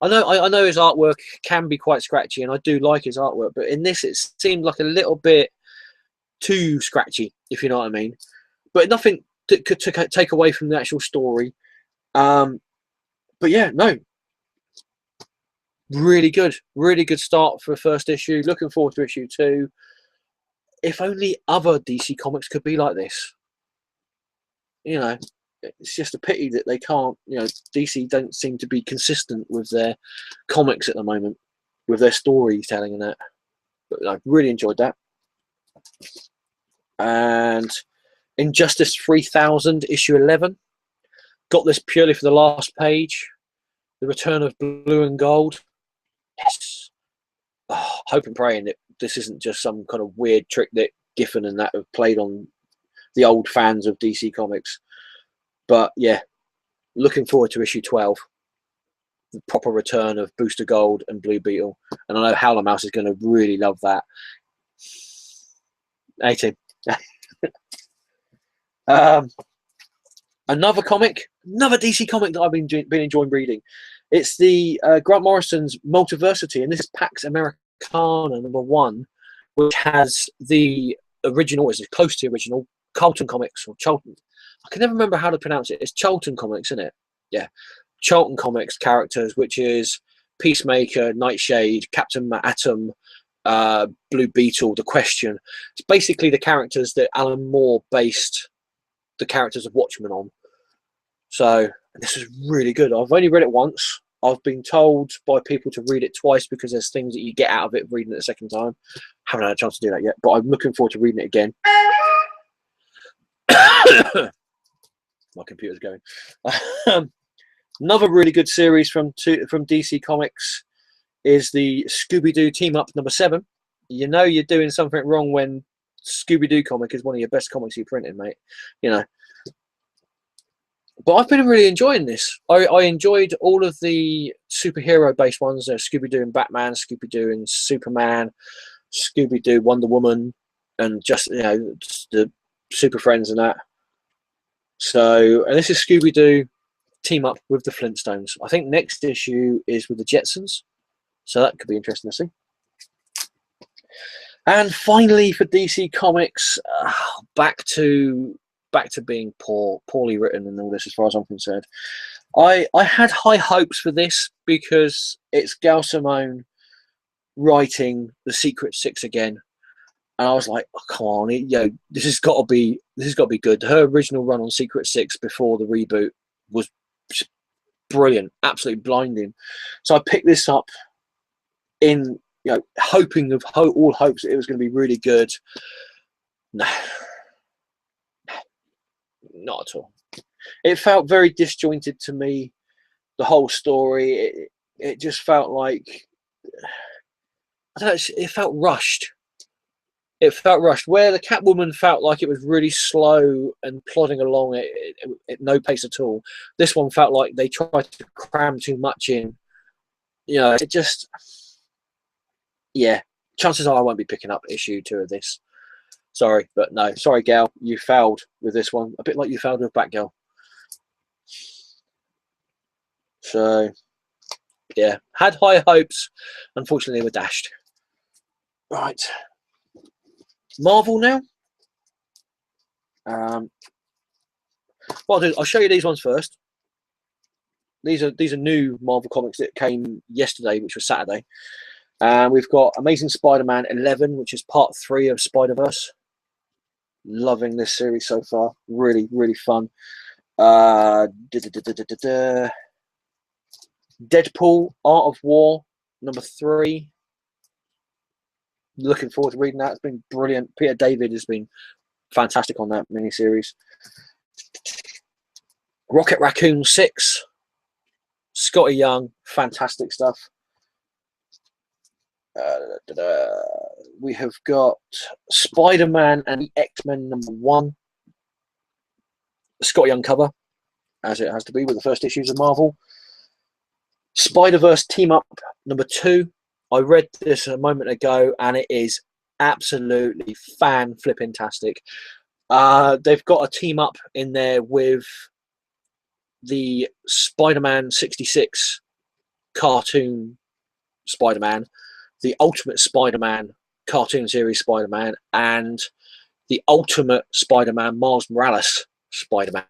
I know his artwork can be quite scratchy, and I do like his artwork, but in this it seemed like a little bit too scratchy, if you know what I mean. But nothing to take away from the actual story. But yeah, no, really good start for first issue. Looking forward to issue 2. If only other DC comics could be like this. You know, it's just a pity that they can't. You know, DC don't seem to be consistent with their comics at the moment, with their storytelling and that. But I really enjoyed that. And Injustice 3000 issue 11. Got this purely for the last page. The return of Blue and Gold. Yes. Oh, hope and praying that this isn't just some kind of weird trick that Giffen and that have played on the old fans of DC Comics. But yeah, looking forward to issue 12. The proper return of Booster Gold and Blue Beetle. And I know Howler Mouse is going to really love that. 18. Another DC comic that I've been enjoying reading. It's the Grant Morrison's Multiversity, and this is Pax Americana #1, which has the original, is close to the original, Charlton Comics, or Charlton. I can never remember how to pronounce it. It's Charlton Comics, isn't it? Yeah. Charlton Comics characters, which is Peacemaker, Nightshade, Captain Atom, Blue Beetle, The Question. It's basically the characters that Alan Moore based the characters of Watchmen on. So this is really good. I've only read it once. I've been told by people to read it twice because there's things that you get out of it reading it a second time. Haven't had a chance to do that yet, but I'm looking forward to reading it again. My computer's going. Another really good series from DC Comics is the Scooby-Doo Team Up #7. You know you're doing something wrong when Scooby-Doo comic is one of your best comics you printed, mate. You know. But I've been really enjoying this. I enjoyed all of the superhero-based ones. Scooby-Doo and Batman, Scooby-Doo and Superman, Scooby-Doo, Wonder Woman, and just, you know, the Super Friends and that. So, and this is Scooby-Doo Team Up with the Flintstones. I think next issue is with the Jetsons. So that could be interesting to see. And finally for DC Comics, back to being poorly written and all this as far as I'm concerned. I had high hopes for this because it's Gail Simone writing The Secret Six again. And I was like, oh, come on, this has got to be good. Her original run on Secret Six before the reboot was brilliant, absolutely blinding. So I picked this up in, hoping of all hopes that it was going to be really good. No, not at all. It felt very disjointed to me. The whole story, it just felt like, I don't know, it felt rushed. It felt rushed. Where the Catwoman felt like it was really slow and plodding along at no pace at all. This one felt like they tried to cram too much in. It just, yeah. Chances are I won't be picking up issue 2 of this. Sorry, but no. Sorry, Gal. You failed with this one. A bit like you failed with Batgirl. So, yeah. Had high hopes. Unfortunately, they were dashed. Right. Marvel now. What I'll do, I'll show you these ones first. These are new Marvel comics that came yesterday, which was Saturday. We've got Amazing Spider-Man 11, which is part 3 of Spider-Verse. Loving this series so far. Really, really fun. Deadpool Art of War #3. Looking forward to reading that. It's been brilliant. Peter David has been fantastic on that miniseries. Rocket Raccoon 6. Scotty Young, fantastic stuff. We have got Spider-Man and the X-Men #1. Scott Young cover, as it has to be with the first issues of Marvel. Spider-Verse Team Up #2. I read this a moment ago, and it is absolutely fan-flipping-tastic. They've got a team up in there with the Spider-Man 66 cartoon Spider-Man, the Ultimate Spider-Man cartoon series Spider-Man, and the Ultimate Spider-Man Miles Morales Spider-Man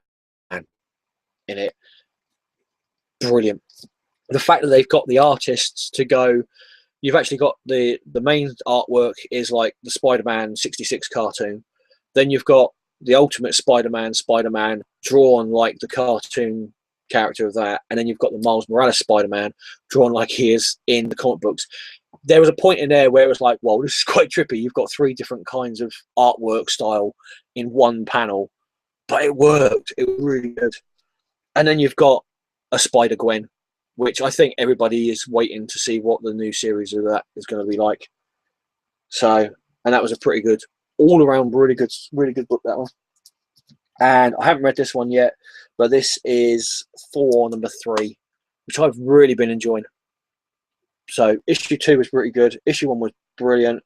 in it. Brilliant. The fact that they've got the artists to go, you've actually got the main artwork is like the Spider-Man 66 cartoon. Then you've got the Ultimate Spider-Man drawn like the cartoon character of that. And then you've got the Miles Morales Spider-Man drawn like he is in the comic books. There was a point in there where it was like, well, this is quite trippy. You've got 3 different kinds of artwork style in one panel. But it worked. It was really good. And then you've got a Spider-Gwen, which I think everybody is waiting to see what the new series of that is going to be like. So, and that was a pretty good, all around really good book, that one. And I haven't read this one yet, but this is Thor #3, which I've really been enjoying. So issue 2 was pretty good. Issue 1 was brilliant.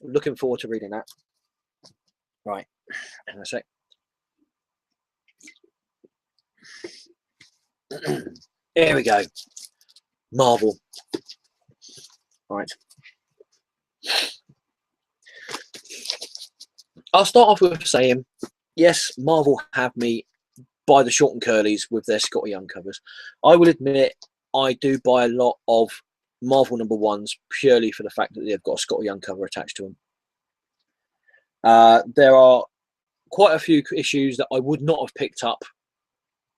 Looking forward to reading that. Right, hang on a sec. Here we go. Marvel. Right. I'll start off with saying, yes, Marvel have me by the short and curlies with their Scott Young covers. I will admit I do buy a lot of Marvel #1s purely for the fact that they've got a Scott Young cover attached to them. There are quite a few issues that I would not have picked up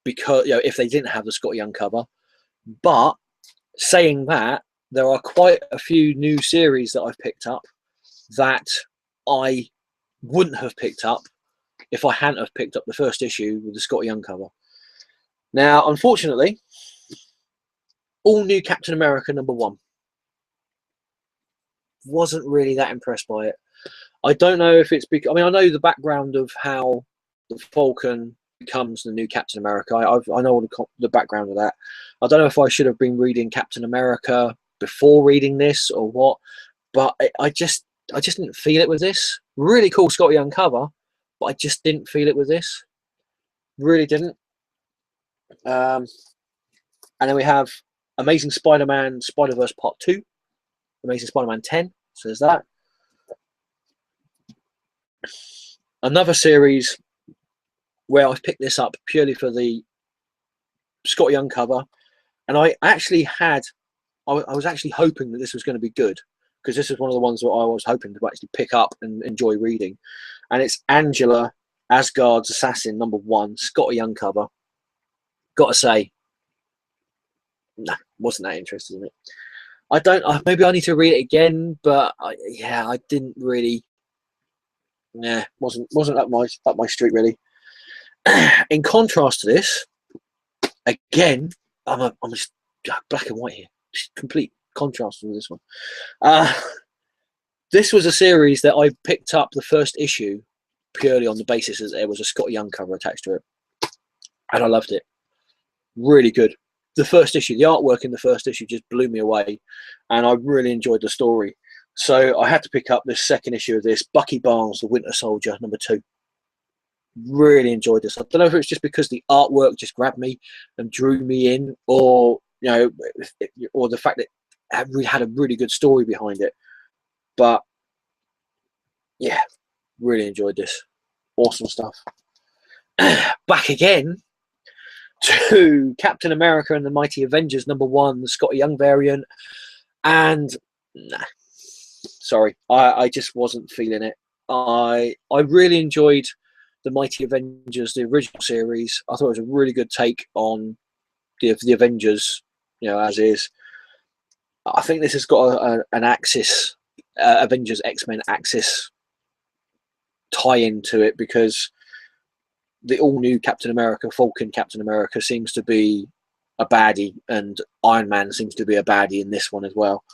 because, you know, if they didn't have the Scott Young cover. But saying that, there are quite a few new series that I've picked up that I wouldn't have picked up if I hadn't have picked up the first issue with the Scott Young cover. Now, unfortunately, all new Captain America #1. Wasn't really that impressed by it. I don't know if it's because, I mean, I know the background of how the Falcon becomes the new Captain America. I know all the background of that. I don't know if I should have been reading Captain America before reading this or what, but I just didn't feel it with this. Really cool Scott Young cover, but I just didn't feel it with this. Really didn't. And then we have Amazing Spider-Man Spider-Verse Part 2, Amazing Spider-Man 10. So there's that. Another series where I've picked this up purely for the Scott Young cover, and I was actually hoping that this was going to be good, because this is one of the ones that I was hoping to actually pick up and enjoy reading, and it's Angela, Asgard's Assassin #1, Scott Young cover. Gotta say, nah, wasn't that interested in it. I don't. Maybe I need to read it again, but yeah, I didn't really. Nah, wasn't up my street really. In contrast to this, again, I'm just black and white here. Just complete contrast with this one. This was a series that I picked up the first issue purely on the basis that there was a Scott Young cover attached to it, and I loved it. Really good. The first issue, the artwork in the first issue just blew me away, and I really enjoyed the story. So I had to pick up this second issue of this, Bucky Barnes, the Winter Soldier #2. Really enjoyed this. I don't know if it's just because the artwork just grabbed me and drew me in, or or the fact that it had a really good story behind it. But yeah, really enjoyed this. Awesome stuff. Back again to Captain America and the Mighty Avengers #1, the Scott Young variant, and nah, sorry, I just wasn't feeling it. I really enjoyed the Mighty Avengers, the original series. I thought it was a really good take on the Avengers, as is. I think this has got an Axis, Avengers X-Men Axis tie-in to it, because the all-new Captain America, Falcon Captain America, seems to be a baddie, and Iron Man seems to be a baddie in this one as well.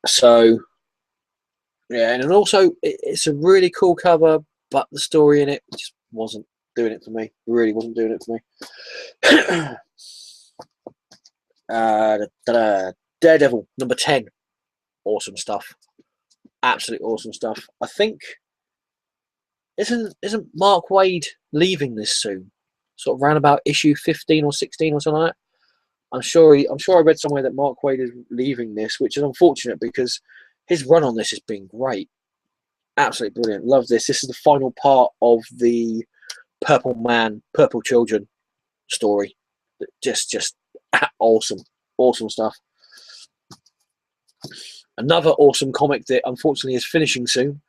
So, yeah, and also it's a really cool cover, but the story in it just wasn't doing it for me. Really wasn't doing it for me. Daredevil number 10. Awesome stuff. Absolutely awesome stuff. I think isn't Mark Waid leaving this soon? Sort of around about issue 15 or 16 or something like that. I'm sure I read somewhere that Mark Waid is leaving this, which is unfortunate because his run on this has been great. Absolutely brilliant. Love this. This is the final part of the Purple Man, Purple Children story. Just awesome. Awesome stuff. Another awesome comic that unfortunately is finishing soon,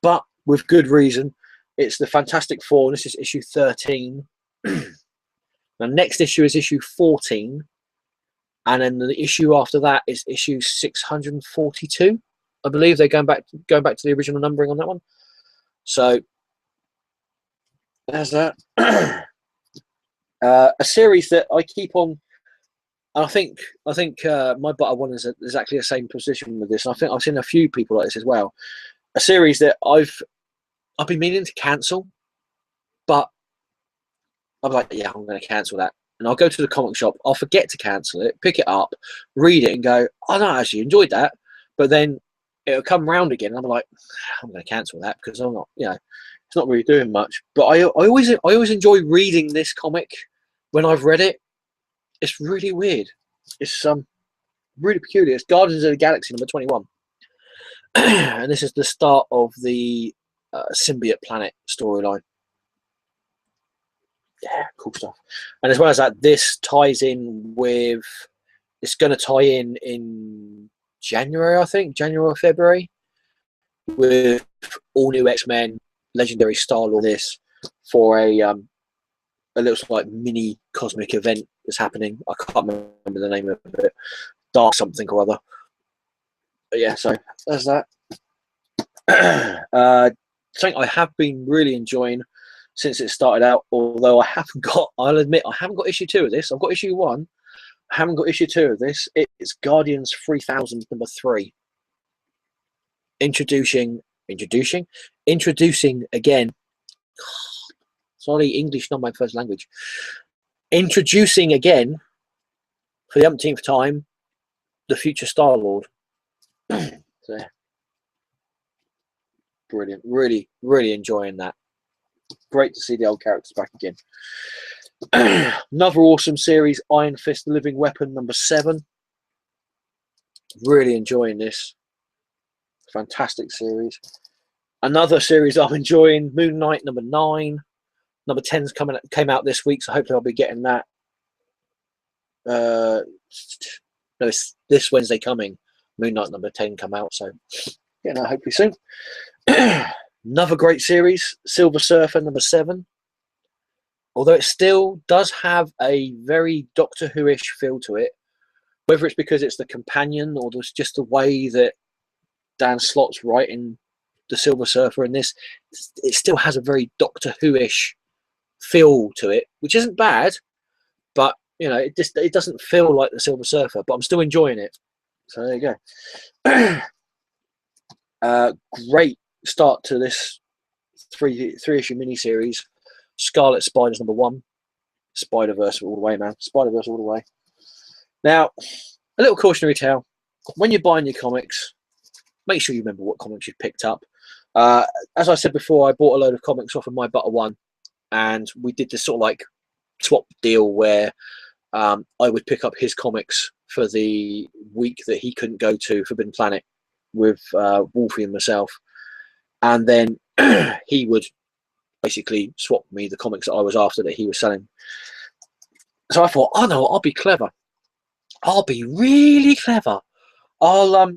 but with good reason. It's the Fantastic Four, and this is issue 13. The next issue is issue 14, and then the issue after that is issue 642. I believe they're going back to the original numbering on that one. So there's that. A series that I keep on. I think my butter one is exactly the same position with this. And I think I've seen a few people like this as well. A series that I've been meaning to cancel, but I'm like, yeah, I'm going to cancel that. And I'll go to the comic shop. I'll forget to cancel it, pick it up, read it, and go, oh no, I actually enjoyed that. But then it'll come round again, and I'm like, I'm going to cancel that because I'm not, it's not really doing much. But I always enjoy reading this comic when I've read it. It's really weird. It's really peculiar. It's Guardians of the Galaxy number 21, and this is the start of the Symbiote Planet storyline. Yeah, cool stuff. And as well as that, this ties in with. It's going to tie in January, I think, January or February, with all new X-Men, Legendary Star-Lord. This for a little like mini cosmic event that's happening. I can't remember the name of it. Dark something or other. But yeah, so there's that. Something I have been really enjoying since it started out, although I'll admit I haven't got issue 2 of this. I've got issue 1. I haven't got issue 2 of this. It's Guardians 3000 number 3. Introducing again. Sorry, English not my first language. Introducing again, for the umpteenth time, the future Star-Lord. So, brilliant. Really, really enjoying that. Great to see the old characters back again. Another awesome series, Iron Fist, the Living Weapon, number 7. Really enjoying this. Fantastic series. Another series I'm enjoying, Moon Knight, number 9. Number 10's came out this week, so hopefully I'll be getting that. No, it's this Wednesday coming. Moon Knight number 10 come out, so getting that hopefully soon. Another great series, Silver Surfer number 7. Although it still does have a very Doctor Who-ish feel to it, whether it's because it's the companion or just the way that Dan Slott's writing the Silver Surfer in this, it still has a very Doctor Who-ish feel to it, which isn't bad, but it doesn't feel like the Silver Surfer, but I'm still enjoying it. So there you go. Great start to this three issue miniseries. Scarlet Spider's number 1. Spider-Verse all the way, man. Spider-Verse all the way. Now, a little cautionary tale. When you're buying your comics, make sure you remember what comics you've picked up. As I said before, I bought a load of comics off of My Butter One, and we did this sort of like swap deal where I would pick up his comics for the week that he couldn't go to Forbidden Planet with Wolfie and myself, and then he would basically swap me the comics that I was after that he was selling. So I thought, oh no, I'll be clever. I'll be really clever. I'll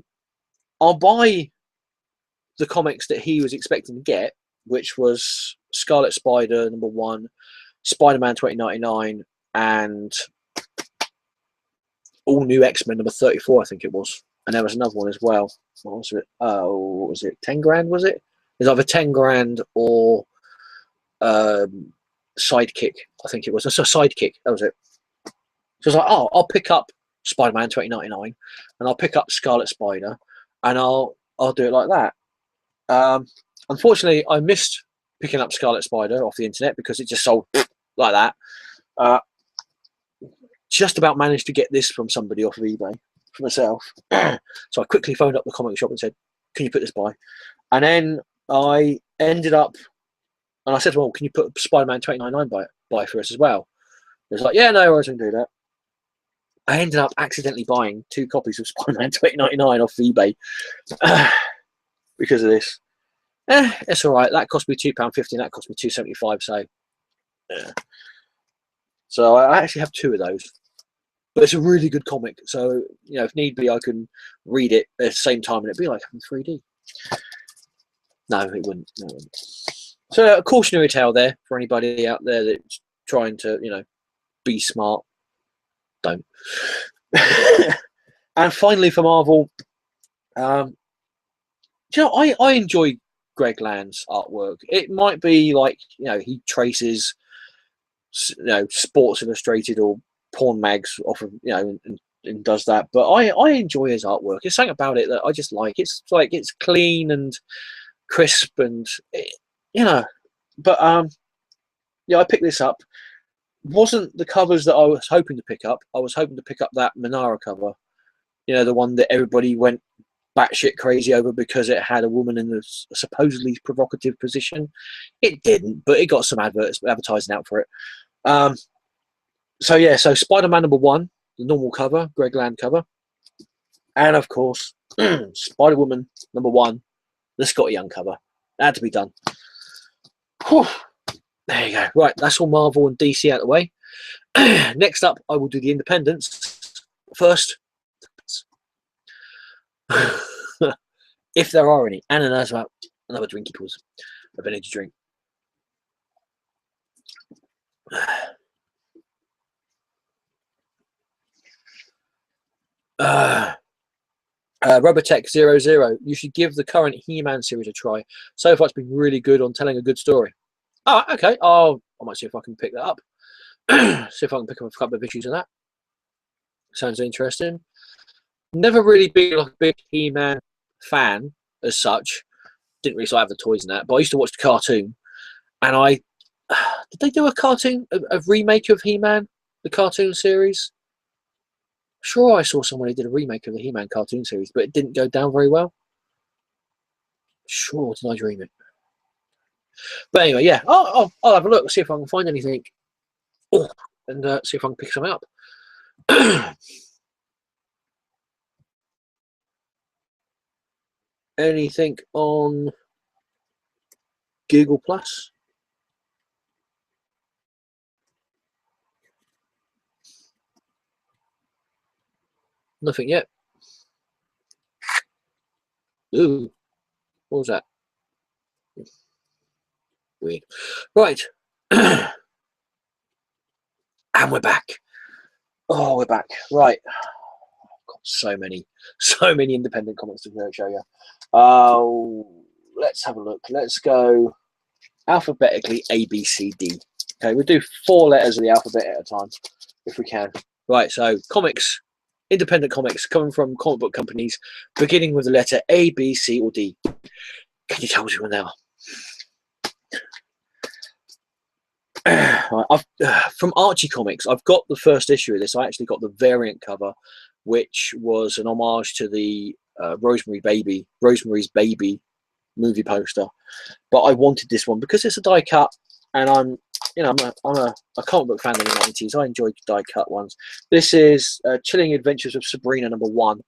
buy the comics that he was expecting to get, which was Scarlet Spider number 1, Spider-Man 2099, and all new X-Men number 34, I think it was. And there was another one as well. What was it? What was it? 10 grand, was it? It was either 10 grand or Sidekick, I think it was. So Sidekick, that was it. So I was like, oh, I'll pick up Spider-Man 2099 and I'll pick up Scarlet Spider and I'll do it like that. Unfortunately, I missed picking up Scarlet Spider off the internet because it just sold like that. Just about managed to get this from somebody off of eBay for myself. So I quickly phoned up the comic shop and said, "Can you put this by?" And then I ended up, and I said, "Well, can you put Spider-Man 2099 by for us as well?" It was like, "Yeah, no worries, I can do that." I ended up accidentally buying 2 copies of Spider-Man 2099 off eBay because of this. It's all right. That cost me £2.50, and that cost me £2.75. So I actually have 2 of those. But it's a really good comic. So if need be, I can read it at the same time, and it'd be like having 3D. No, it wouldn't. No, it wouldn't. So a cautionary tale there for anybody out there that's trying to, be smart. Don't. And finally, for Marvel, I enjoy Greg Land's artwork. It might be like he traces Sports Illustrated or porn mags off of and does that, but I enjoy his artwork. There's something about it that I just like. It's like it's clean and crisp, and but I picked this up. Wasn't the covers that I was hoping to pick up. I was hoping to pick up that Manara cover, the one that everybody went batshit crazy over because it had a woman in a supposedly provocative position. It didn't, but it got some advertising out for it. So Spider-Man #1, the normal cover, Greg Land cover, and of course Spider-Woman #1, the Scotty Young cover. That had to be done. Whew. There you go. Right, that's all Marvel and DC out of the way. Next up, I will do the independents first. If there are any. And another drinky pause of energy drink. Robotech 00. You should give the current He-Man series a try. So far, it's been really good on telling a good story. Oh, okay. I might see if I can pick that up. See if I can pick up a couple of issues of that. Sounds interesting. Never really been like a big He-Man fan as such. Didn't really have the toys and that, but I used to watch the cartoon. And did they do a cartoon, a remake of He-Man, the cartoon series? Sure, I saw somebody did a remake of the He-Man cartoon series, but it didn't go down very well. Sure, did I dream it? But anyway, yeah, I'll have a look, see if I can find anything, and see if I can pick something up. Anything on Google Plus? Nothing yet. Ooh, what was that? Weird. Right. And we're back. Oh, we're back. Right. I've got so many independent comics to show you. Let's have a look. Let's go alphabetically A, B, C, D. Okay, we'll do 4 letters of the alphabet at a time if we can. Right, so comics, independent comics coming from comic book companies, beginning with the letter A, B, C, or D. Can you tell which one they are? From Archie Comics, I've got the first issue of this. I actually got the variant cover, which was an homage to the Rosemary's Baby movie poster. But I wanted this one because it's a die cut, and I'm a comic book fan of the 90s. I enjoyed die cut ones. This is Chilling Adventures of Sabrina #1,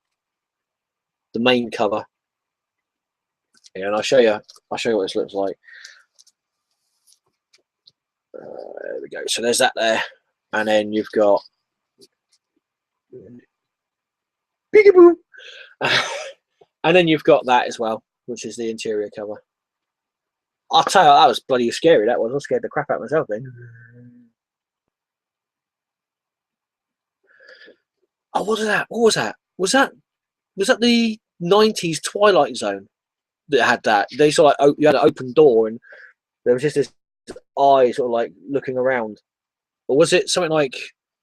the main cover. Yeah, and I'll show you what this looks like. There we go. So there's that there, and then you've got Peekaboo, and then you've got that as well, which is the interior cover. I'll tell you, that was bloody scary. That was. I scared the crap out of myself then. Oh, what was that? What was that? Was that the 90s Twilight Zone that had that? They sort of like you had an open door and there was just this eye sort of like looking around, or was it something like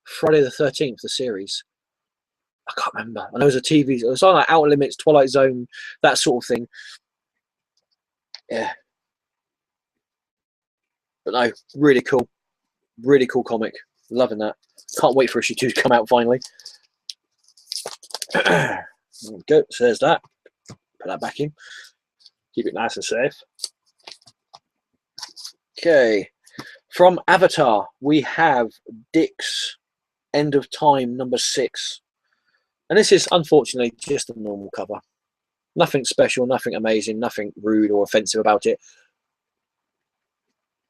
Friday the 13th, the series? I can't remember. I know it was a TV. It was something like Outer Limits, Twilight Zone, that sort of thing. Yeah. But no, really cool comic. Loving that. Can't wait for issue 2 to come out finally. There we go. So there's that. Put that back in. Keep it nice and safe. Okay. From Avatar, we have Dick's End of Time #6. And this is unfortunately just a normal cover. Nothing special, nothing amazing, nothing rude or offensive about it.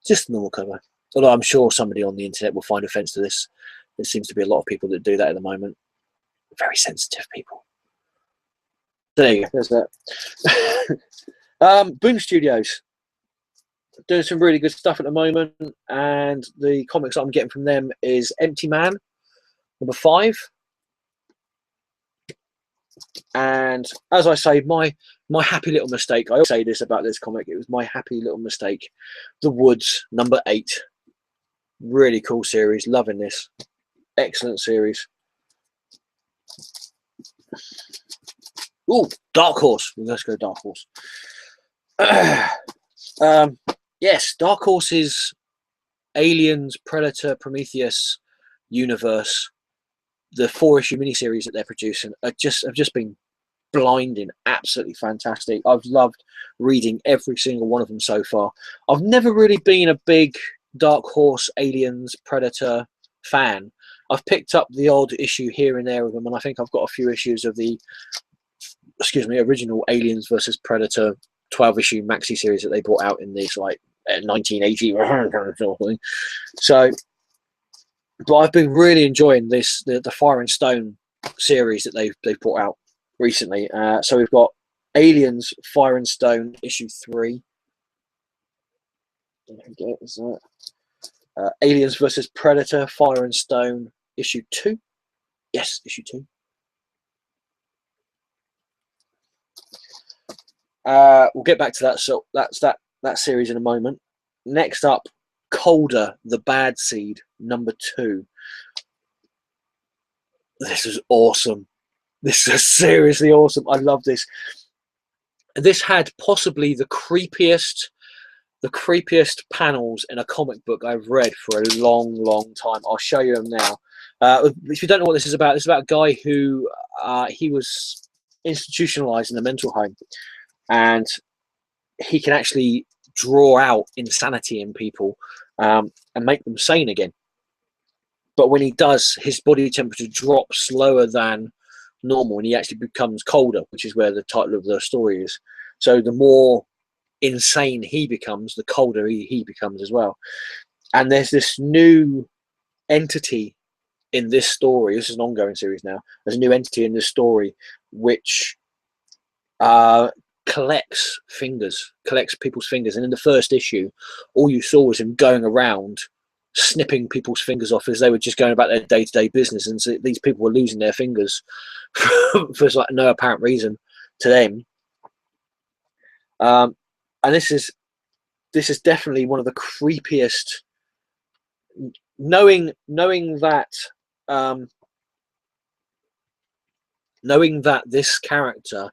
Just a normal cover. Although I'm sure somebody on the internet will find offense to this. There seems to be a lot of people that do that at the moment. Very sensitive people. So there you go. There's that. Boom Studios. Doing some really good stuff at the moment. And the comics I'm getting from them is Empty Man, #5. And as I say, my happy little mistake. I always say this about this comic. It was my happy little mistake. The Woods, #8. Really cool series. Loving this. Excellent series. Ooh, Dark Horse. Let's go Dark Horse. Yes, Dark Horse's Aliens, Predator, Prometheus universe, the 4-issue miniseries that they're producing have just been blinding, absolutely fantastic. I've loved reading every single one of them so far. I've never really been a big Dark Horse, Aliens, Predator fan. I've picked up the odd issue here and there of them, and I think I've got a few issues of the original Aliens versus Predator 12-issue maxi series that they brought out in this like 1980 sort of thing. So, but I've been really enjoying this the Fire and Stone series that they've brought out recently. So we've got Aliens, Fire and Stone issue 3. Aliens versus Predator, Fire and Stone issue 2. Yes, issue 2. We'll get back to that. So that's that series in a moment. Next up, Colder, the Bad Seed, #2. This is awesome. This is seriously awesome. I love this. This had possibly the creepiest panels in a comic book I've read for a long time. I'll show you them now. If you don't know what this is about a guy who he was institutionalized in a mental home, and he can actually draw out insanity in people and make them sane again. But when he does, his body temperature drops lower than normal, and he actually becomes colder, which is where the title of the story is. So the more insane he becomes, the colder he becomes as well. And there's this new entity in this story. This is an ongoing series now. There's a new entity in this story which collects people's fingers. And in the first issue, all you saw was him going around snipping people's fingers off as they were just going about their day-to-day business. And so these people were losing their fingers for like no apparent reason to them. And this is definitely one of the creepiest. Knowing that this character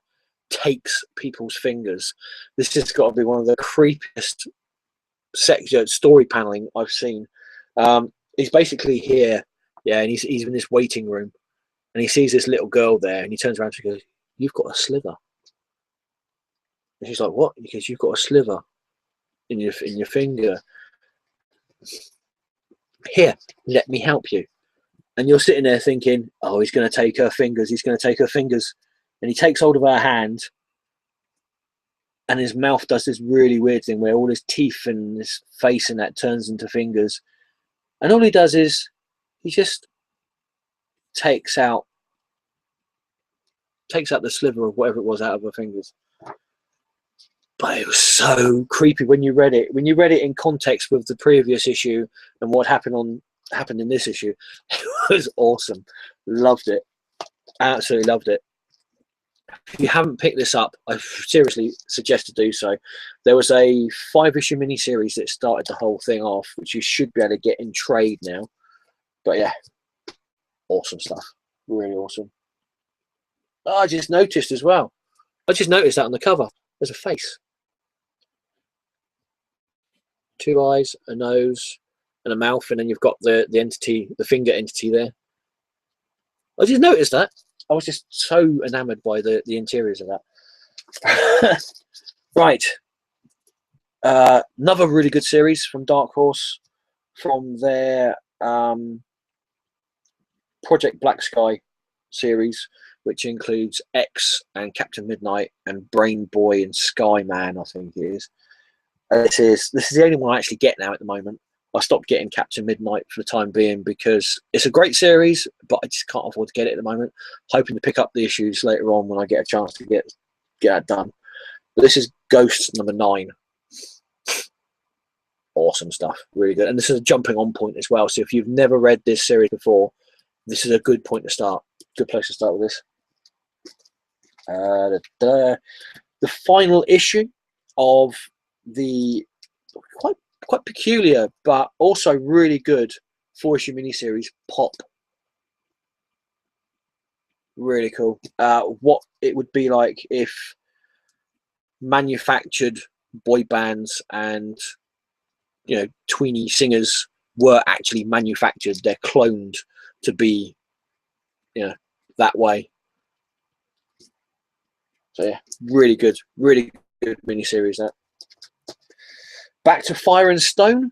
takes people's fingers, this has got to be one of the creepiest story paneling I've seen. He's basically here, and he's in this waiting room, and he sees this little girl there, and he turns around and goes, "You've got a sliver." And she's like, "What?" He goes, "You've got a sliver in your finger. Here, let me help you." And you're sitting there thinking, "Oh, he's going to take her fingers. He's going to take her fingers." And he takes hold of her hand, and his mouth does this really weird thing where all his teeth and his face and that turns into fingers. And all he does is he just takes out the sliver of whatever it was out of her fingers. But it was so creepy when you read it. When you read it in context with the previous issue and what happened in this issue, it was awesome. Loved it. Absolutely loved it. If you haven't picked this up, I seriously suggest to do so. There was a 5-issue miniseries that started the whole thing off, which you should be able to get in trade now. But yeah, awesome stuff. Really awesome. Oh, I just noticed as well. I just noticed that on the cover. There's a face. 2 eyes, a nose, and a mouth, and then you've got the entity, the finger entity there. I just noticed that. I was just so enamoured by the interiors of that. Right. Another really good series from Dark Horse, from their Project Black Sky series, which includes X and Captain Midnight and Brain Boy and Skyman, I think it is. This is the only one I actually get now at the moment. I stopped getting Captain Midnight for the time being because it's a great series, but I just can't afford to get it at the moment. Hoping to pick up the issues later on when I get a chance to get that done. But this is Ghost number 9. Awesome stuff, really good. And this is a jumping on point as well. So if you've never read this series before, this is a good point to start. Good place to start with this. The final issue of the quite peculiar but also really good 4-issue miniseries Pop. Really cool. What it would be like if manufactured boy bands and tweeny singers were actually manufactured. They're cloned to be that way. So yeah, really good miniseries. That. Back to Fire and Stone,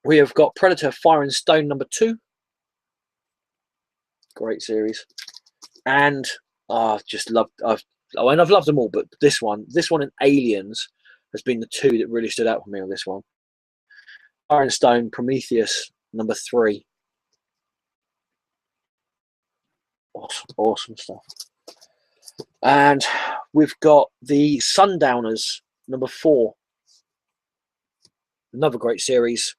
we have got Predator Fire and Stone number 2. Great series, and I've loved them all, but this one and Aliens has been the 2 that really stood out for me on this one. Fire and Stone Prometheus number 3. Awesome stuff. And we've got the Sundowners number 4. Another great series.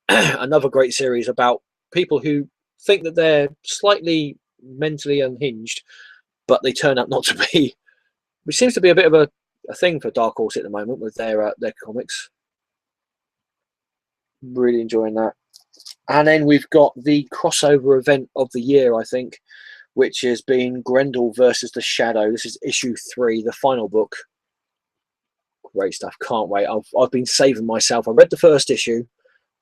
Another great series about people who think that they're slightly mentally unhinged, but they turn out not to be, which seems to be a bit of a thing for Dark Horse at the moment with their comics. Really enjoying that. And then we've got the crossover event of the year, I think, which has been Grendel versus the Shadow. This is issue 3, the final book. Great stuff. Can't wait. I've been saving myself. I read the first issue,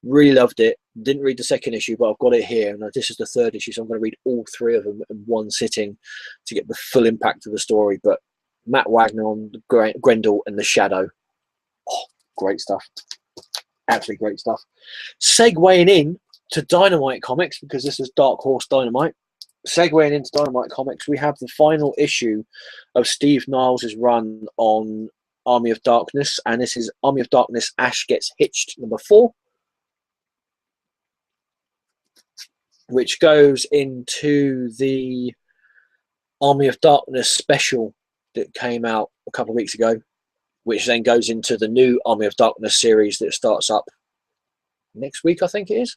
really loved it. Didn't read the second issue, but I've got it here, and this is the 3rd issue, so I'm going to read all 3 of them in one sitting to get the full impact of the story. But Matt Wagner on Grendel and the Shadow. Oh, great stuff. Absolutely great stuff. Segueing in to Dynamite Comics, because this is Dark Horse Dynamite. Segueing into Dynamite Comics, we have the final issue of Steve Niles' run on Army of Darkness, and this is Army of Darkness Ash Gets Hitched number 4, which goes into the Army of Darkness special that came out a couple of weeks ago, which then goes into the new Army of Darkness series that starts up next week, I think it is.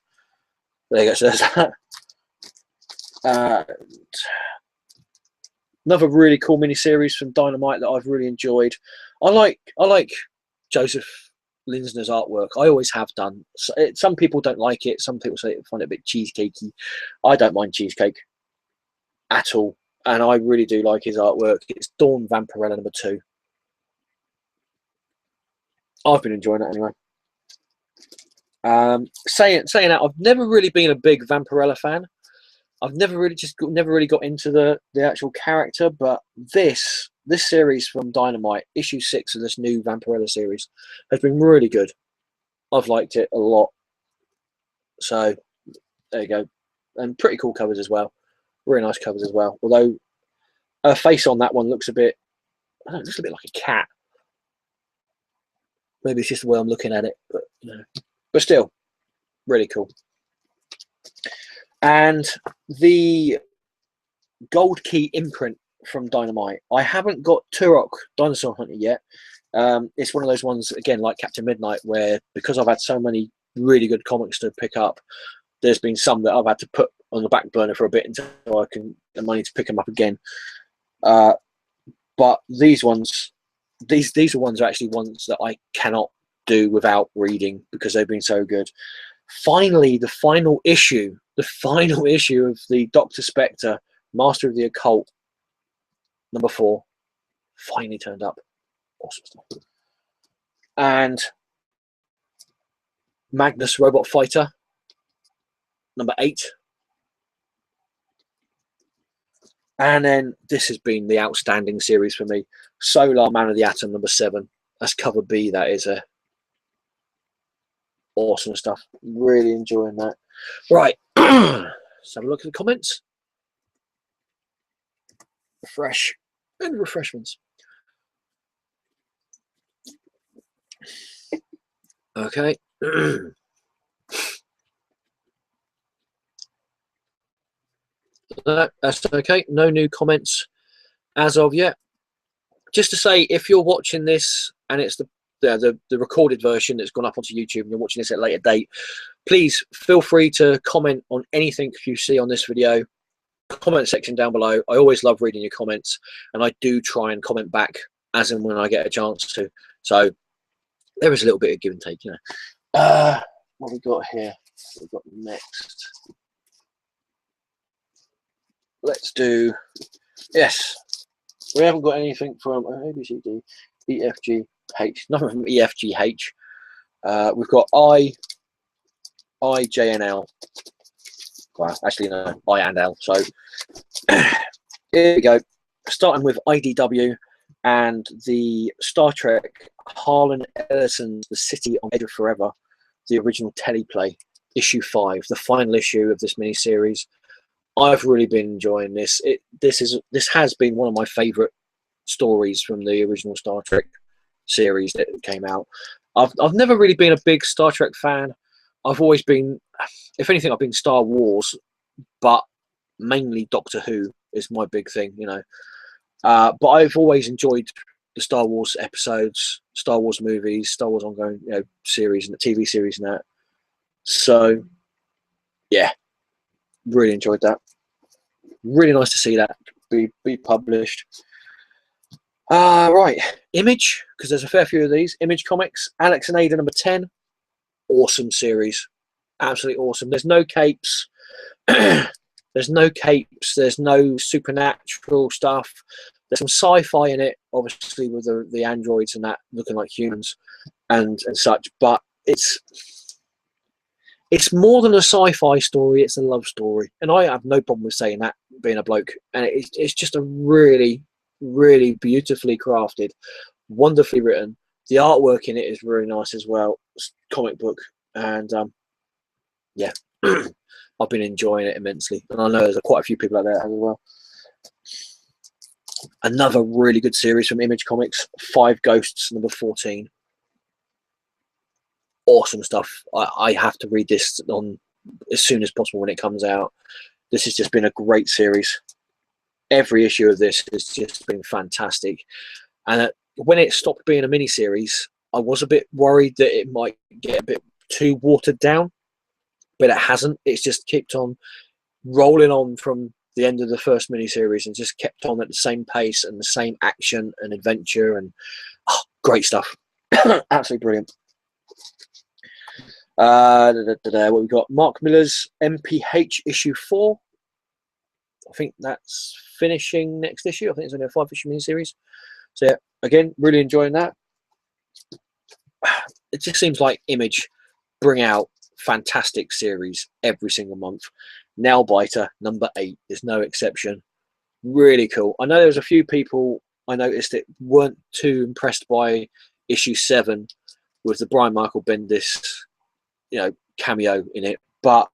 There you go. So there's that. Another really cool mini-series from Dynamite that I've really enjoyed. I like Joseph Linsner's artwork. I always have done. Some people don't like it. Some people find it a bit cheesecakey. I don't mind cheesecake at all, and I really do like his artwork. It's Dawn Vampirella number 2. I've been enjoying it anyway. Saying that, I've never really been a big Vampirella fan. I've never really got into the actual character, but this series from Dynamite, issue 6 of this new Vampirella series, has been really good. I've liked it a lot. So there you go, and pretty cool covers as well. Really nice covers as well. Although her face on that one looks a bit, looks a bit like a cat. Maybe it's just the way I'm looking at it, but still, really cool. And the Gold Key imprint from Dynamite. I haven't got Turok Dinosaur Hunter yet. It's one of those ones, again, like Captain Midnight, where because I've had so many really good comics to pick up, there's been some that I've had to put on the back burner for a bit until I can get the money to pick them up again. But these ones, these are ones actually ones that I cannot do without reading because they've been so good. Finally, the final issue of the Dr. Spectre, Master of the Occult, number 4, finally turned up. Awesome stuff. And Magnus Robot Fighter, number 8. And then this has been the outstanding series for me. Solar Man of the Atom, number 7. That's cover B. That is awesome stuff. Really enjoying that. Right. Let's have a look at the comments. Refresh and refreshments. Okay. That's okay. No new comments as of yet. Just to say, if you're watching this and it's the recorded version that's gone up onto YouTube and you're watching this at a later date, please feel free to comment on anything you see on this video. Comment section down below. I always love reading your comments, and I do try and comment back as and when I get a chance to. So there is a little bit of give and take, you know. What we got here? We've got next. Let's do, yes. We haven't got anything from A, B, C, D, E, F, G, H. Nothing from E, F, G, H. We've got I, J, and L. Well, actually, no, I and L. So here we go. Starting with IDW and the Star Trek Harlan Ellison's The City on Edge of Forever, the original teleplay, issue 5, the final issue of this miniseries. I've really been enjoying this. This has been one of my favourite stories from the original Star Trek series that came out. I've never really been a big Star Trek fan. I've always been, if anything, I've been Star Wars, but mainly Doctor Who is my big thing, you know. But I've always enjoyed the Star Wars episodes, Star Wars movies, Star Wars ongoing, you know, series and the TV series and that. So, yeah, really enjoyed that. Really nice to see that be published. Right, Image, because there's a fair few of these. Image Comics, Alex and Ada number 10. Awesome series, absolutely awesome. There's no capes. There's no capes. There's no supernatural stuff. There's some sci-fi in it, obviously with the androids and that looking like humans and such. But it's more than a sci-fi story. It's a love story, and I have no problem with saying that, being a bloke. And it's just a really, really beautifully crafted, wonderfully written. The artwork in it is really nice as well. It's comic book, and yeah, I've been enjoying it immensely, and I know there's quite a few people out there as well. Another really good series from Image Comics, 5 Ghosts, number 14. Awesome stuff. I have to read this on as soon as possible when it comes out. This has just been a great series. Every issue of this has just been fantastic, and when it stopped being a mini-series, I was a bit worried that it might get a bit too watered down, but it hasn't. It's just kept on rolling on from the end of the first mini-series and just kept on at the same pace and the same action and adventure, and great stuff. Absolutely brilliant. What we've got, Mark Miller's MPH issue 4. I think that's finishing next issue. I think it's only a 5-issue mini-series. So yeah, again, really enjoying that. It just seems like Image bring out fantastic series every single month. Nailbiter number 8 is no exception. Really cool. I know there was a few people I noticed that weren't too impressed by issue 7 with the Brian Michael Bendis, you know, cameo in it, but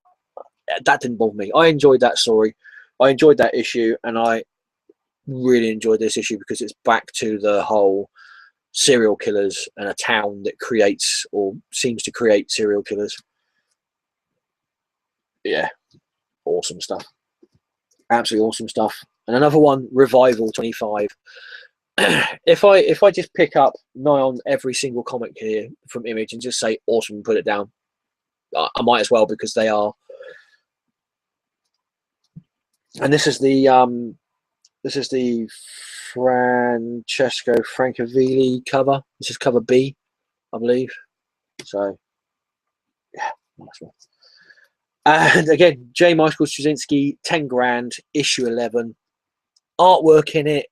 that didn't bother me. I enjoyed that story. I enjoyed that issue, and I really enjoyed this issue because it's back to the whole serial killers and a town that creates or seems to create serial killers. Yeah, awesome stuff. Absolutely awesome stuff. And another one, Revival 25. If I just pick up nigh on every single comic here from Image and just say awesome and put it down, I might as well, because they are. And this is the Francesco Francavilla cover. This is cover B, I believe. So yeah, nice one. And again, J. Michael Straczynski, 10 grand, issue 11. Artwork in it.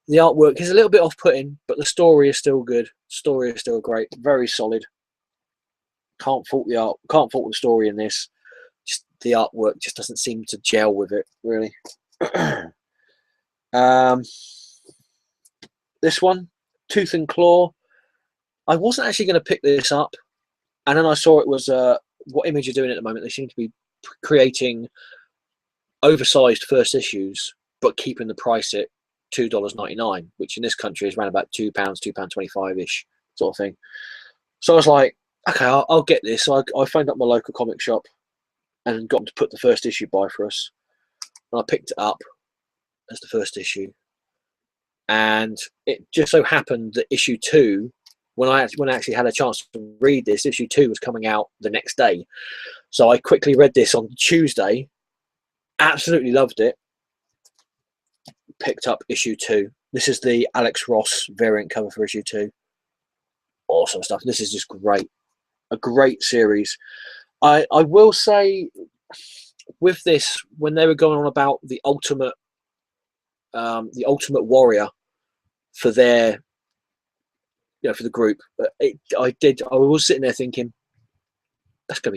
The artwork is a little bit off-putting, but the story is still good. Story is still great. Very solid. Can't fault the art. Can't fault the story in this. Just the artwork just doesn't seem to gel with it really. This one, Tooth and Claw. I wasn't actually going to pick this up, and then I saw it was what Image are doing at the moment. They seem to be creating oversized first issues, but keeping the price at $2.99, which in this country is around about £2, £2.25 ish sort of thing. So I was like, okay, I'll get this. So I phoned up my local comic shop and got them to put the first issue by for us. And I picked it up as the first issue. And it just so happened that issue 2, when I actually had a chance to read this, issue 2 was coming out the next day. So I quickly read this on Tuesday, absolutely loved it, picked up issue 2. This is the Alex Ross variant cover for issue 2. Awesome stuff. This is just great. A great series. I will say with this, when they were going on about the ultimate warrior for their, for the group, I was sitting there thinking, that's gonna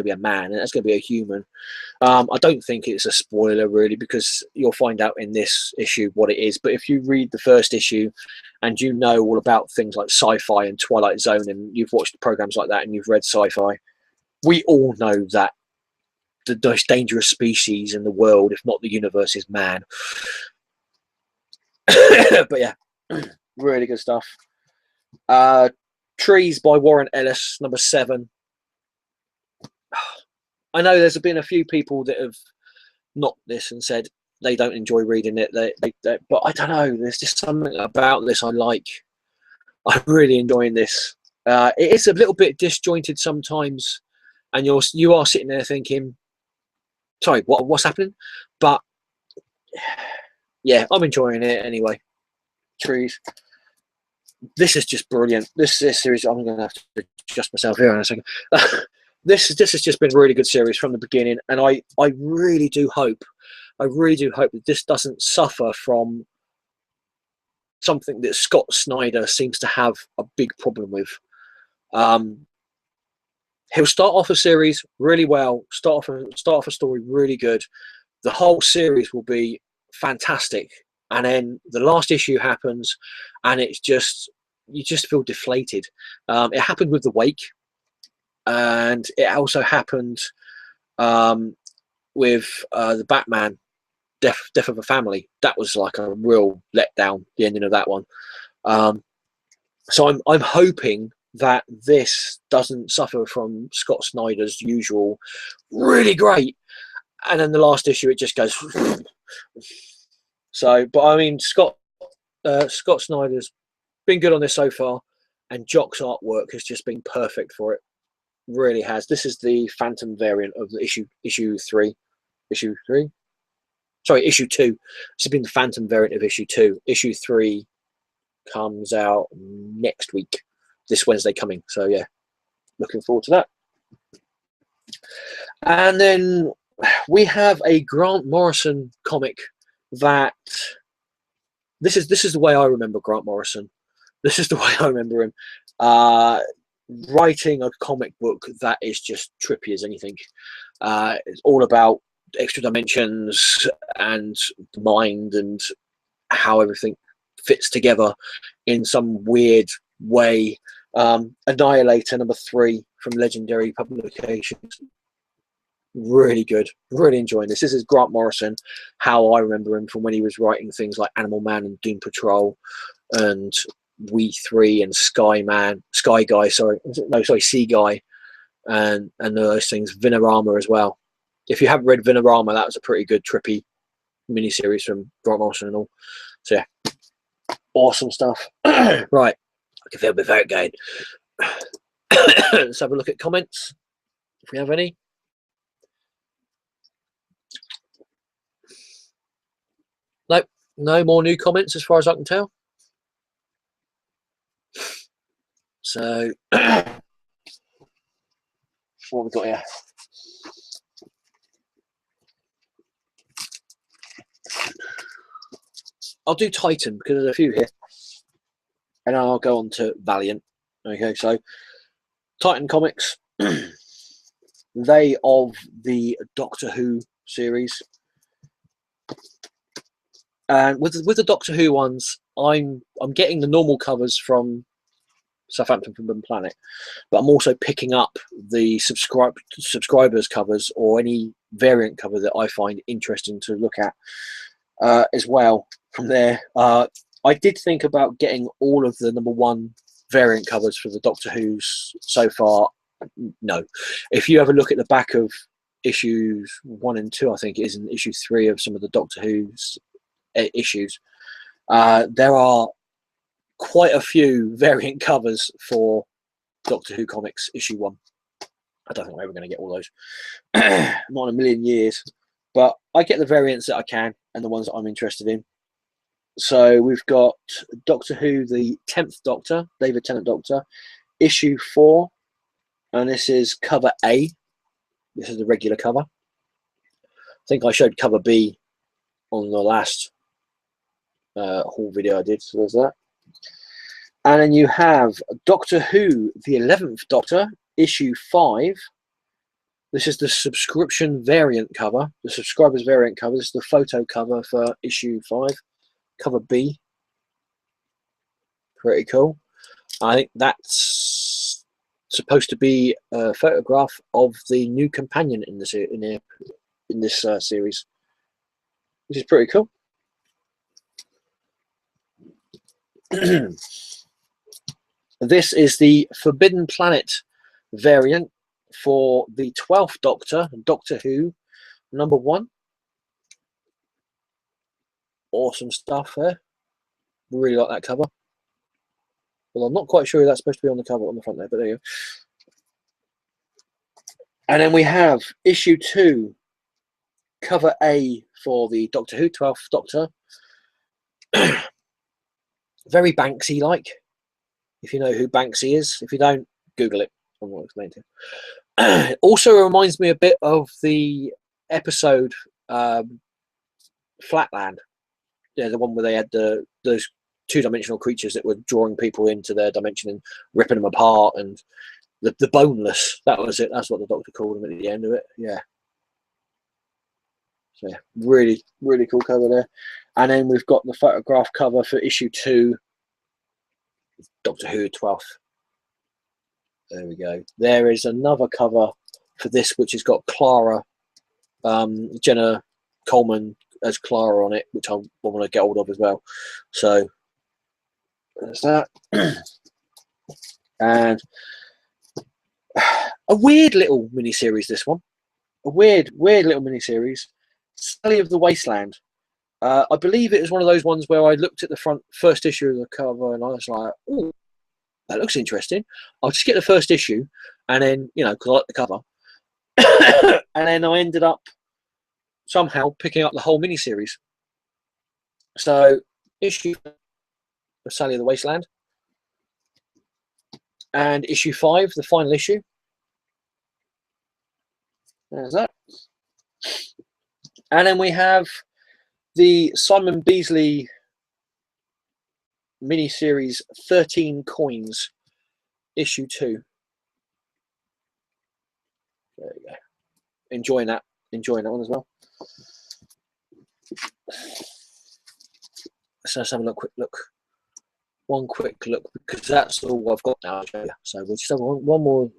be a man, and that's gonna be a human. I don't think it's a spoiler really, because you'll find out in this issue what it is. But if you read the first issue and you know all about things like sci-fi and Twilight Zone, and you've watched programs like that and you've read sci-fi, we all know that the most dangerous species in the world, if not the universe, is man. But yeah, really good stuff. Trees by Warren Ellis, number 7. I know there's been a few people that have knocked this and said they don't enjoy reading it. But I don't know. There's just something about this I like. I'm really enjoying this. It is a little bit disjointed sometimes, and you are sitting there thinking, "Sorry, what's happening?" But yeah, I'm enjoying it anyway. Trees. This is just brilliant. This series, I'm going to have to adjust myself here in a second. This has just been a really good series from the beginning, and I really do hope that this doesn't suffer from something that Scott Snyder seems to have a big problem with. He'll start off a series really well, start off a story really good. The whole series will be fantastic, and then the last issue happens, and you just feel deflated. It happened with The Wake. And it also happened with the Batman Death of a Family. That was like a real letdown, the ending of that one. So I'm hoping that this doesn't suffer from Scott Snyder's usual really great, and then the last issue it just goes. So, but I mean, Scott Snyder's been good on this so far, and Jock's artwork has just been perfect for it. Really has. This is the Phantom variant of the issue 2. This has been the Phantom variant of issue 2. Issue 3 comes out next week, this Wednesday coming. So yeah, looking forward to that. And then we have a Grant Morrison comic that this is the way I remember Grant Morrison. This is the way I remember him. Writing a comic book that is just trippy as anything. It's all about extra dimensions and the mind and how everything fits together in some weird way. Annihilator number 3 from Legendary Publications. Really good. Really enjoying this. This is Grant Morrison, how I remember him from when he was writing things like Animal Man and Doom Patrol and We 3 and Sea Guy, and those things. Vinorama as well. If you haven't read Vinorama, that was a pretty good trippy miniseries from Grant Morrison and all. So yeah, awesome stuff. Right, I can feel a bit very good. Let's have a look at comments if we have any. Nope, no more new comments as far as I can tell. So, what have we got here? I'll do Titan because there's a few here, and I'll go on to Valiant. Okay, so Titan Comics. They of the Doctor Who series. And with the Doctor Who ones, I'm getting the normal covers from Southampton Forbidden Planet, but I'm also picking up the subscribers covers or any variant cover that I find interesting to look at as well from there. I did think about getting all of the #1 variant covers for the Doctor Who's so far. No. If you have a look at the back of issues 1 and 2, I think it is, in issue 3 of some of the Doctor Who's issues, there are quite a few variant covers for Doctor Who comics issue 1. I don't think we're ever going to get all those. Not in a million years. But I get the variants that I can and the ones that I'm interested in. So we've got Doctor Who, the 10th Doctor, David Tennant Doctor, issue 4. And this is cover A. This is the regular cover. I think I showed cover B on the last haul video I did. So there's that. And then you have Doctor Who, the 11th Doctor, issue 5. This is the subscription variant cover, the subscribers variant cover. This is the photo cover for issue 5, cover B. Pretty cool. I think that's supposed to be a photograph of the new companion in this series, which is pretty cool. This is the Forbidden Planet variant for the 12th Doctor, Doctor Who, #1. Awesome stuff there. Really like that cover. Well, I'm not quite sure that's supposed to be on the cover on the front there, but there you go. And then we have issue 2, cover A for the Doctor Who, 12th Doctor. Very Banksy-like, if you know who Banksy is. If you don't, Google it. I won't explain to you. It also reminds me a bit of the episode Flatland. Yeah, the one where they had those two-dimensional creatures that were drawing people into their dimension and ripping them apart, and the boneless. That was it. That's what the Doctor called them at the end of it. Yeah. So yeah, really, really cool cover there. And then we've got the photograph cover for issue 2, Doctor Who 12th. There we go. There is another cover for this, which has got Clara, Jenna Coleman as Clara on it, which I want to get hold of as well. So there's that. And a weird little mini-series, this one. A weird little mini-series. Sally of the Wasteland. I believe it was one of those ones where I looked at the first issue of the cover and I was like, oh, that looks interesting. I'll just get the first issue, and then, you know, because I like the cover. And then I ended up somehow picking up the whole miniseries. So, issue of Sally of the Wasteland. And issue 5, the final issue. There's that. And then we have the Simon Beasley miniseries 13 Coins, issue 2. There you go. Enjoying that one as well. So let's have a quick look. One quick look, because that's all I've got now. So we'll just have one more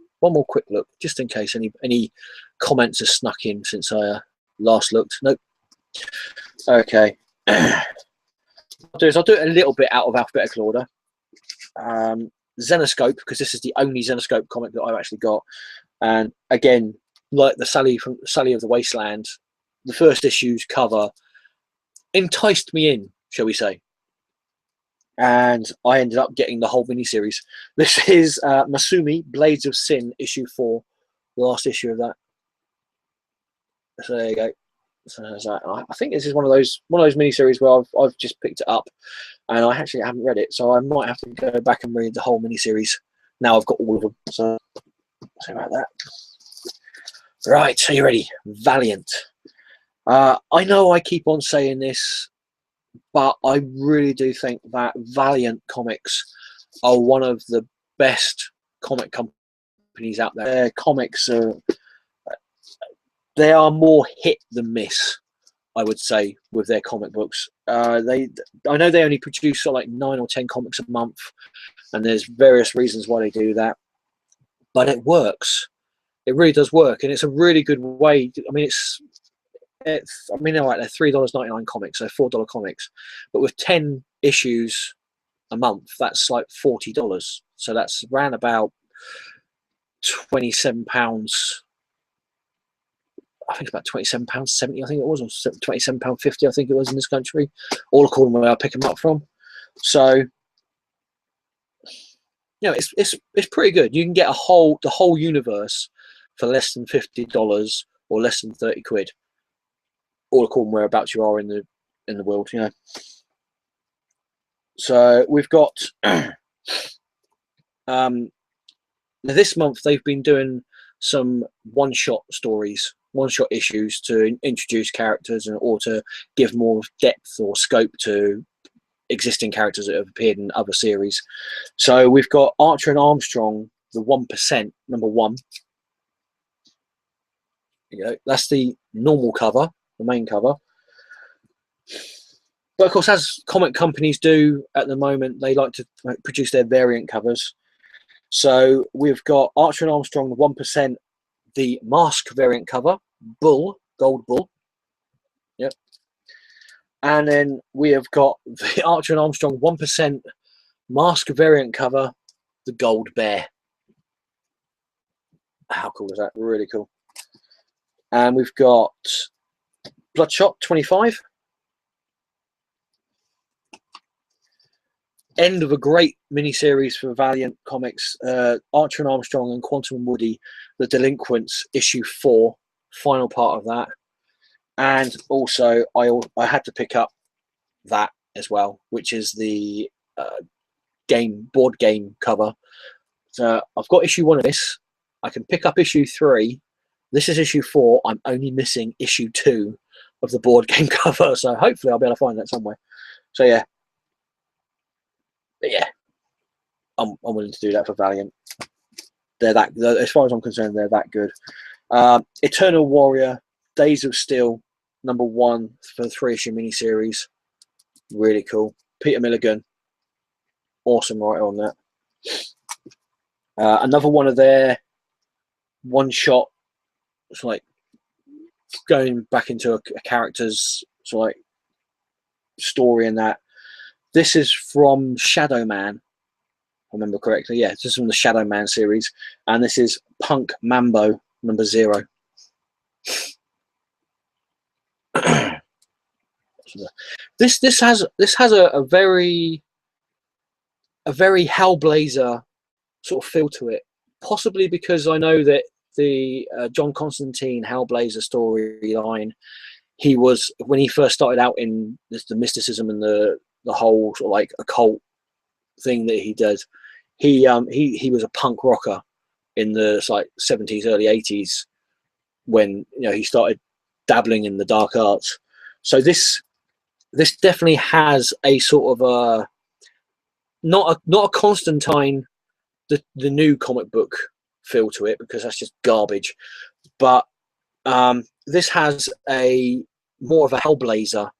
quick look, just in case any comments are snuck in since I last looked. Nope. Okay. I'll do it a little bit out of alphabetical order. Zenoscope, because this is the only Zenoscope comic that I've actually got, and again, like the Sally of the Wasteland, the first issue's cover enticed me in, shall we say, and I ended up getting the whole miniseries. This is Masumi, Blades of Sin, issue 4, the last issue of that. So there you go. So I think this is one of those miniseries where I've just picked it up, and I actually haven't read it, so I might have to go back and read the whole miniseries. Now I've got all of them. So sorry about that. Right, are you ready? Valiant. I know I keep on saying this, but I really do think that Valiant Comics are one of the best comic companies companies out there, their comics are, they are more hit than miss, I would say, with their comic books. I know they only produce like 9 or 10 comics a month, and there's various reasons why they do that, but it works. It really does work, and it's a really good way. I mean, I mean, they're like they're $3.99 comics, so $4 comics, but with 10 issues a month, that's like $40. So that's around about £27. I think it's about £27.70. I think it was, or £27.50. I think it was in this country, all according to where I pick them up from. So, you know, it's pretty good. You can get the whole universe for less than $50 or less than 30 quid, all according to whereabouts you are in the world. You know. So we've got this month they've been doing some one-shot stories, one-shot issues to introduce characters or to give more depth or scope to existing characters that have appeared in other series. So we've got Archer and Armstrong, the 1%, number 1. You know, that's the normal cover, the main cover. But of course, as comic companies do at the moment, they like to produce their variant covers. So we've got Archer and Armstrong, the 1%, the mask variant cover, Bull, Gold Bull. Yep. And then we have got the Archer and Armstrong 1% mask variant cover, the Gold Bear. How cool is that? Really cool. And we've got Bloodshot 25. End of a great miniseries for Valiant Comics. Archer and Armstrong and Quantum and Woody, The Delinquents, issue 4, final part of that. And also, I had to pick up that as well, which is the board game cover. So I've got issue 1 of this. I can pick up issue 3. This is issue 4. I'm only missing issue 2 of the board game cover. So hopefully I'll be able to find that somewhere. So yeah. But yeah, I'm willing to do that for Valiant. They're that, as far as I'm concerned, they're that good. Eternal Warrior, Days of Steel, number 1 for the 3-issue miniseries. Really cool. Peter Milligan, awesome writer on that. Another one of their one-shot, it's like going back into a character's sort of like story and that. This is from Shadow Man, if I remember correctly. Yeah, this is from the Shadow Man series, and this is Punk Mambo number 0. This has a very Hellblazer sort of feel to it, possibly because I know that the John Constantine Hellblazer storyline, he was, when he first started out in the mysticism and the whole sort of like occult thing that he does, he was a punk rocker in the like 70s, early 80s, when he started dabbling in the dark arts. So this definitely has a sort of a not a Constantine, the new comic book feel to it, because that's just garbage, but this has a more of a Hellblazer,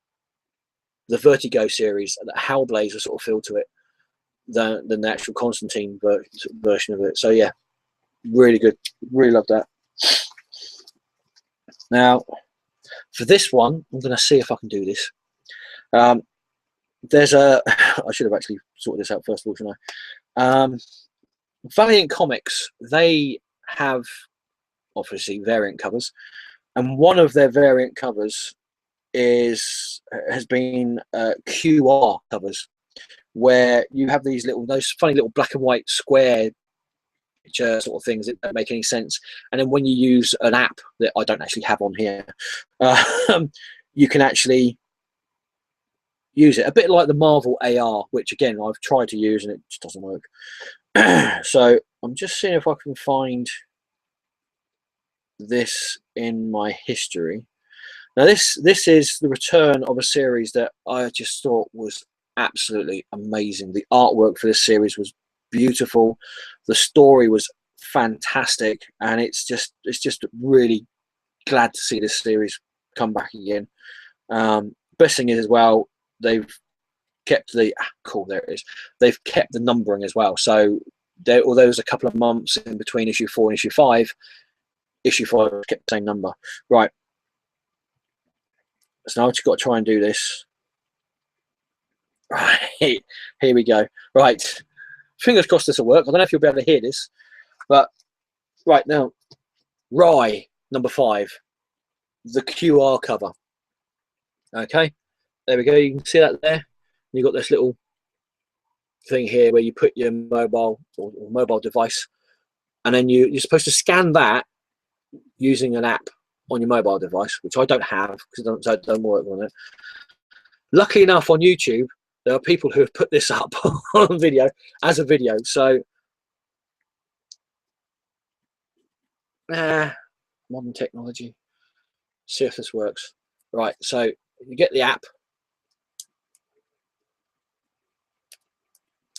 the Vertigo series, that Hellblazer sort of feel to it than the actual Constantine version of it. So yeah, really good, really love that. Now for this one, I'm going to see if I can do this. There's I should have actually sorted this out first of all, shouldn't I? Valiant Comics, they have obviously variant covers, and one of their variant covers has been QR covers, where you have those funny little black and white square picture sort of things that don't make any sense, and then when you use an app that I don't actually have on here, you can actually use it a bit like the Marvel AR, which again I've tried to use and it just doesn't work. So I'm just seeing if I can find this in my history. Now this is the return of a series that I just thought was absolutely amazing. The artwork for this series was beautiful. The story was fantastic, and it's just really glad to see this series come back again. Best thing is as well, they've kept the cool. There it is. They've kept the numbering as well. So although there's a couple of months in between issue 4 and issue 5, issue 5 kept the same number. Right. So now I've just got to try and do this. Right, here we go. Right, fingers crossed this will work. I don't know if you'll be able to hear this, but right now, Rye number 5, the QR cover. Okay, there we go. You can see that there. You've got this little thing here where you put your mobile or mobile device, and then you're supposed to scan that using an app on your mobile device, which I don't have because I don't work on it. Luckily enough, on YouTube, there are people who have put this up on video as a video. So, modern technology. See if this works. Right, so you get the app.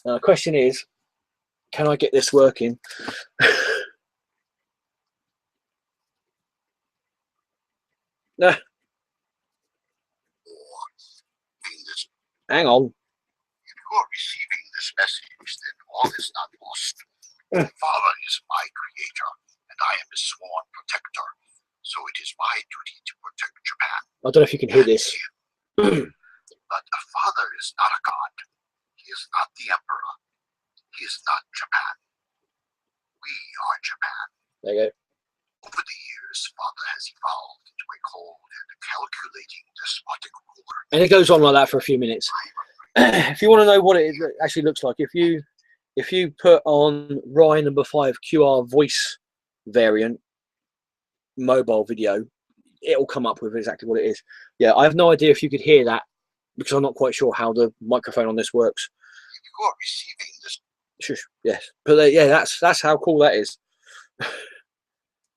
Now the question is, can I get this working? No. Hang on. If you are receiving this message, then all is not lost. Father is my creator, and I am his sworn protector. So it is my duty to protect Japan. I don't know if you can hear this. But a father is not a god. He is not the emperor. He is not Japan. We are Japan. There you go. Over the years, father has evolved into a cold and calculating despotic ruler. And it goes on like that for a few minutes. If you want to know what it actually looks like, if you put on Rye number 5 QR voice variant mobile video, it'll come up with exactly what it is. Yeah, I have no idea if you could hear that because I'm not quite sure how the microphone on this works. You are receiving this. Shush, yes, but yeah, that's how cool that is.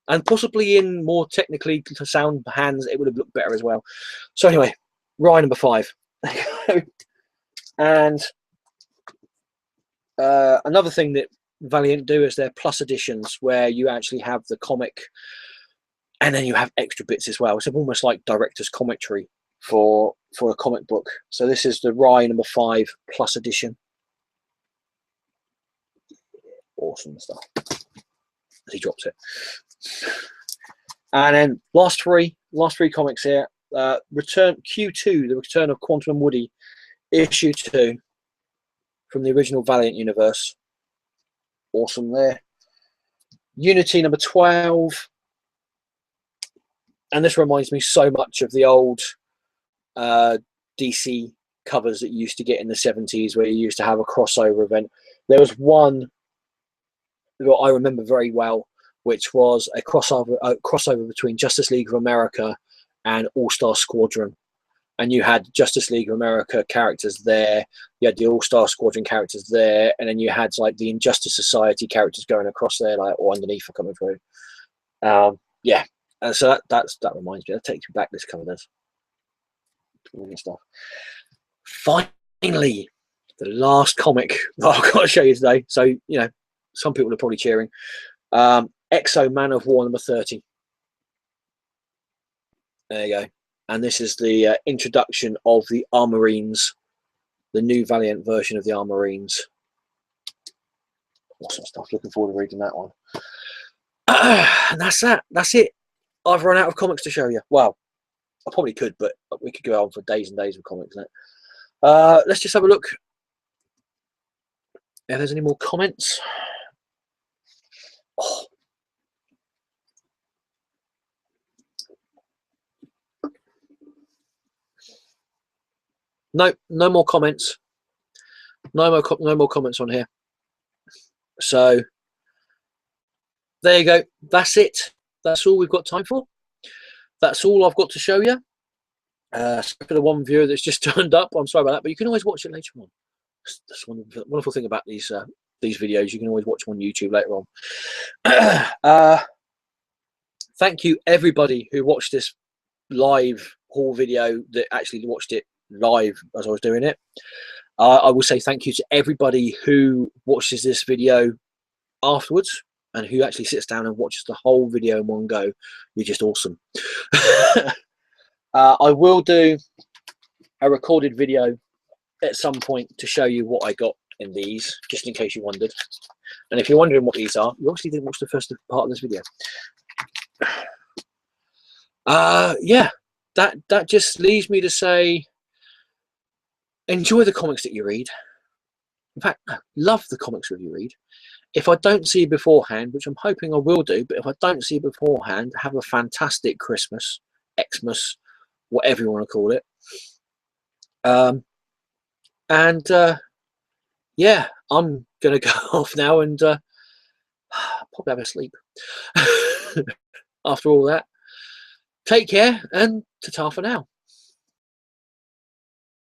And possibly in more technically sound hands, it would have looked better as well. So anyway, Rye number 5. And another thing that Valiant do is their plus editions, where you actually have the comic and then you have extra bits as well. It's almost like director's commentary for a comic book. So this is the Rye number 5 plus edition. Awesome stuff. As he drops it. And then last three comics here. Return Q2, the Return of Quantum Woody, issue 2 from the original Valiant universe. Awesome there. Unity number 12. And this reminds me so much of the old DC covers that you used to get in the 70s, where you used to have a crossover event. There was one that I remember very well, which was a crossover between Justice League of America and All-Star Squadron. And you had Justice League of America characters there, you had the All-Star Squadron characters there, and then you had like the Injustice Society characters going across there, like, or underneath or coming through. Yeah, and so that reminds me. That takes me back. This cover does. Brilliant stuff. Finally, the last comic that I've got to show you today. So you know, some people are probably cheering. Exo Man of War number 30. There you go. And this is the introduction of the Armorines, the new Valiant version of the Armorines. Awesome stuff. Looking forward to reading that one. And that's that. That's it. I've run out of comics to show you. Well, I probably could, but we could go on for days and days of comics. Let's just have a look if there's any more comments. Oh. No more comments. No more comments on here. So there you go. That's it. That's all we've got time for. That's all I've got to show you. For the one viewer that's just turned up, I'm sorry about that, but you can always watch it later on. That's one wonderful thing about these videos. You can always watch them on YouTube later on. Thank you everybody who watched this live haul video, that actually watched it live as I was doing it. I will say thank you to everybody who watches this video afterwards. and who actually sits down and watches the whole video in one go, you're just awesome. I will do a recorded video at some point to show you what I got in these, just in case you wondered. And if you're wondering what these are, you obviously didn't watch the first part of this video. Yeah, that just leaves me to say, enjoy the comics that you read. In fact, love the comics that you read. If I don't see you beforehand, which I'm hoping I will do, but if I don't see you beforehand, have a fantastic Christmas, Xmas, whatever you want to call it. Yeah, I'm gonna go off now and probably have a sleep. After all that, take care and ta-ta for now.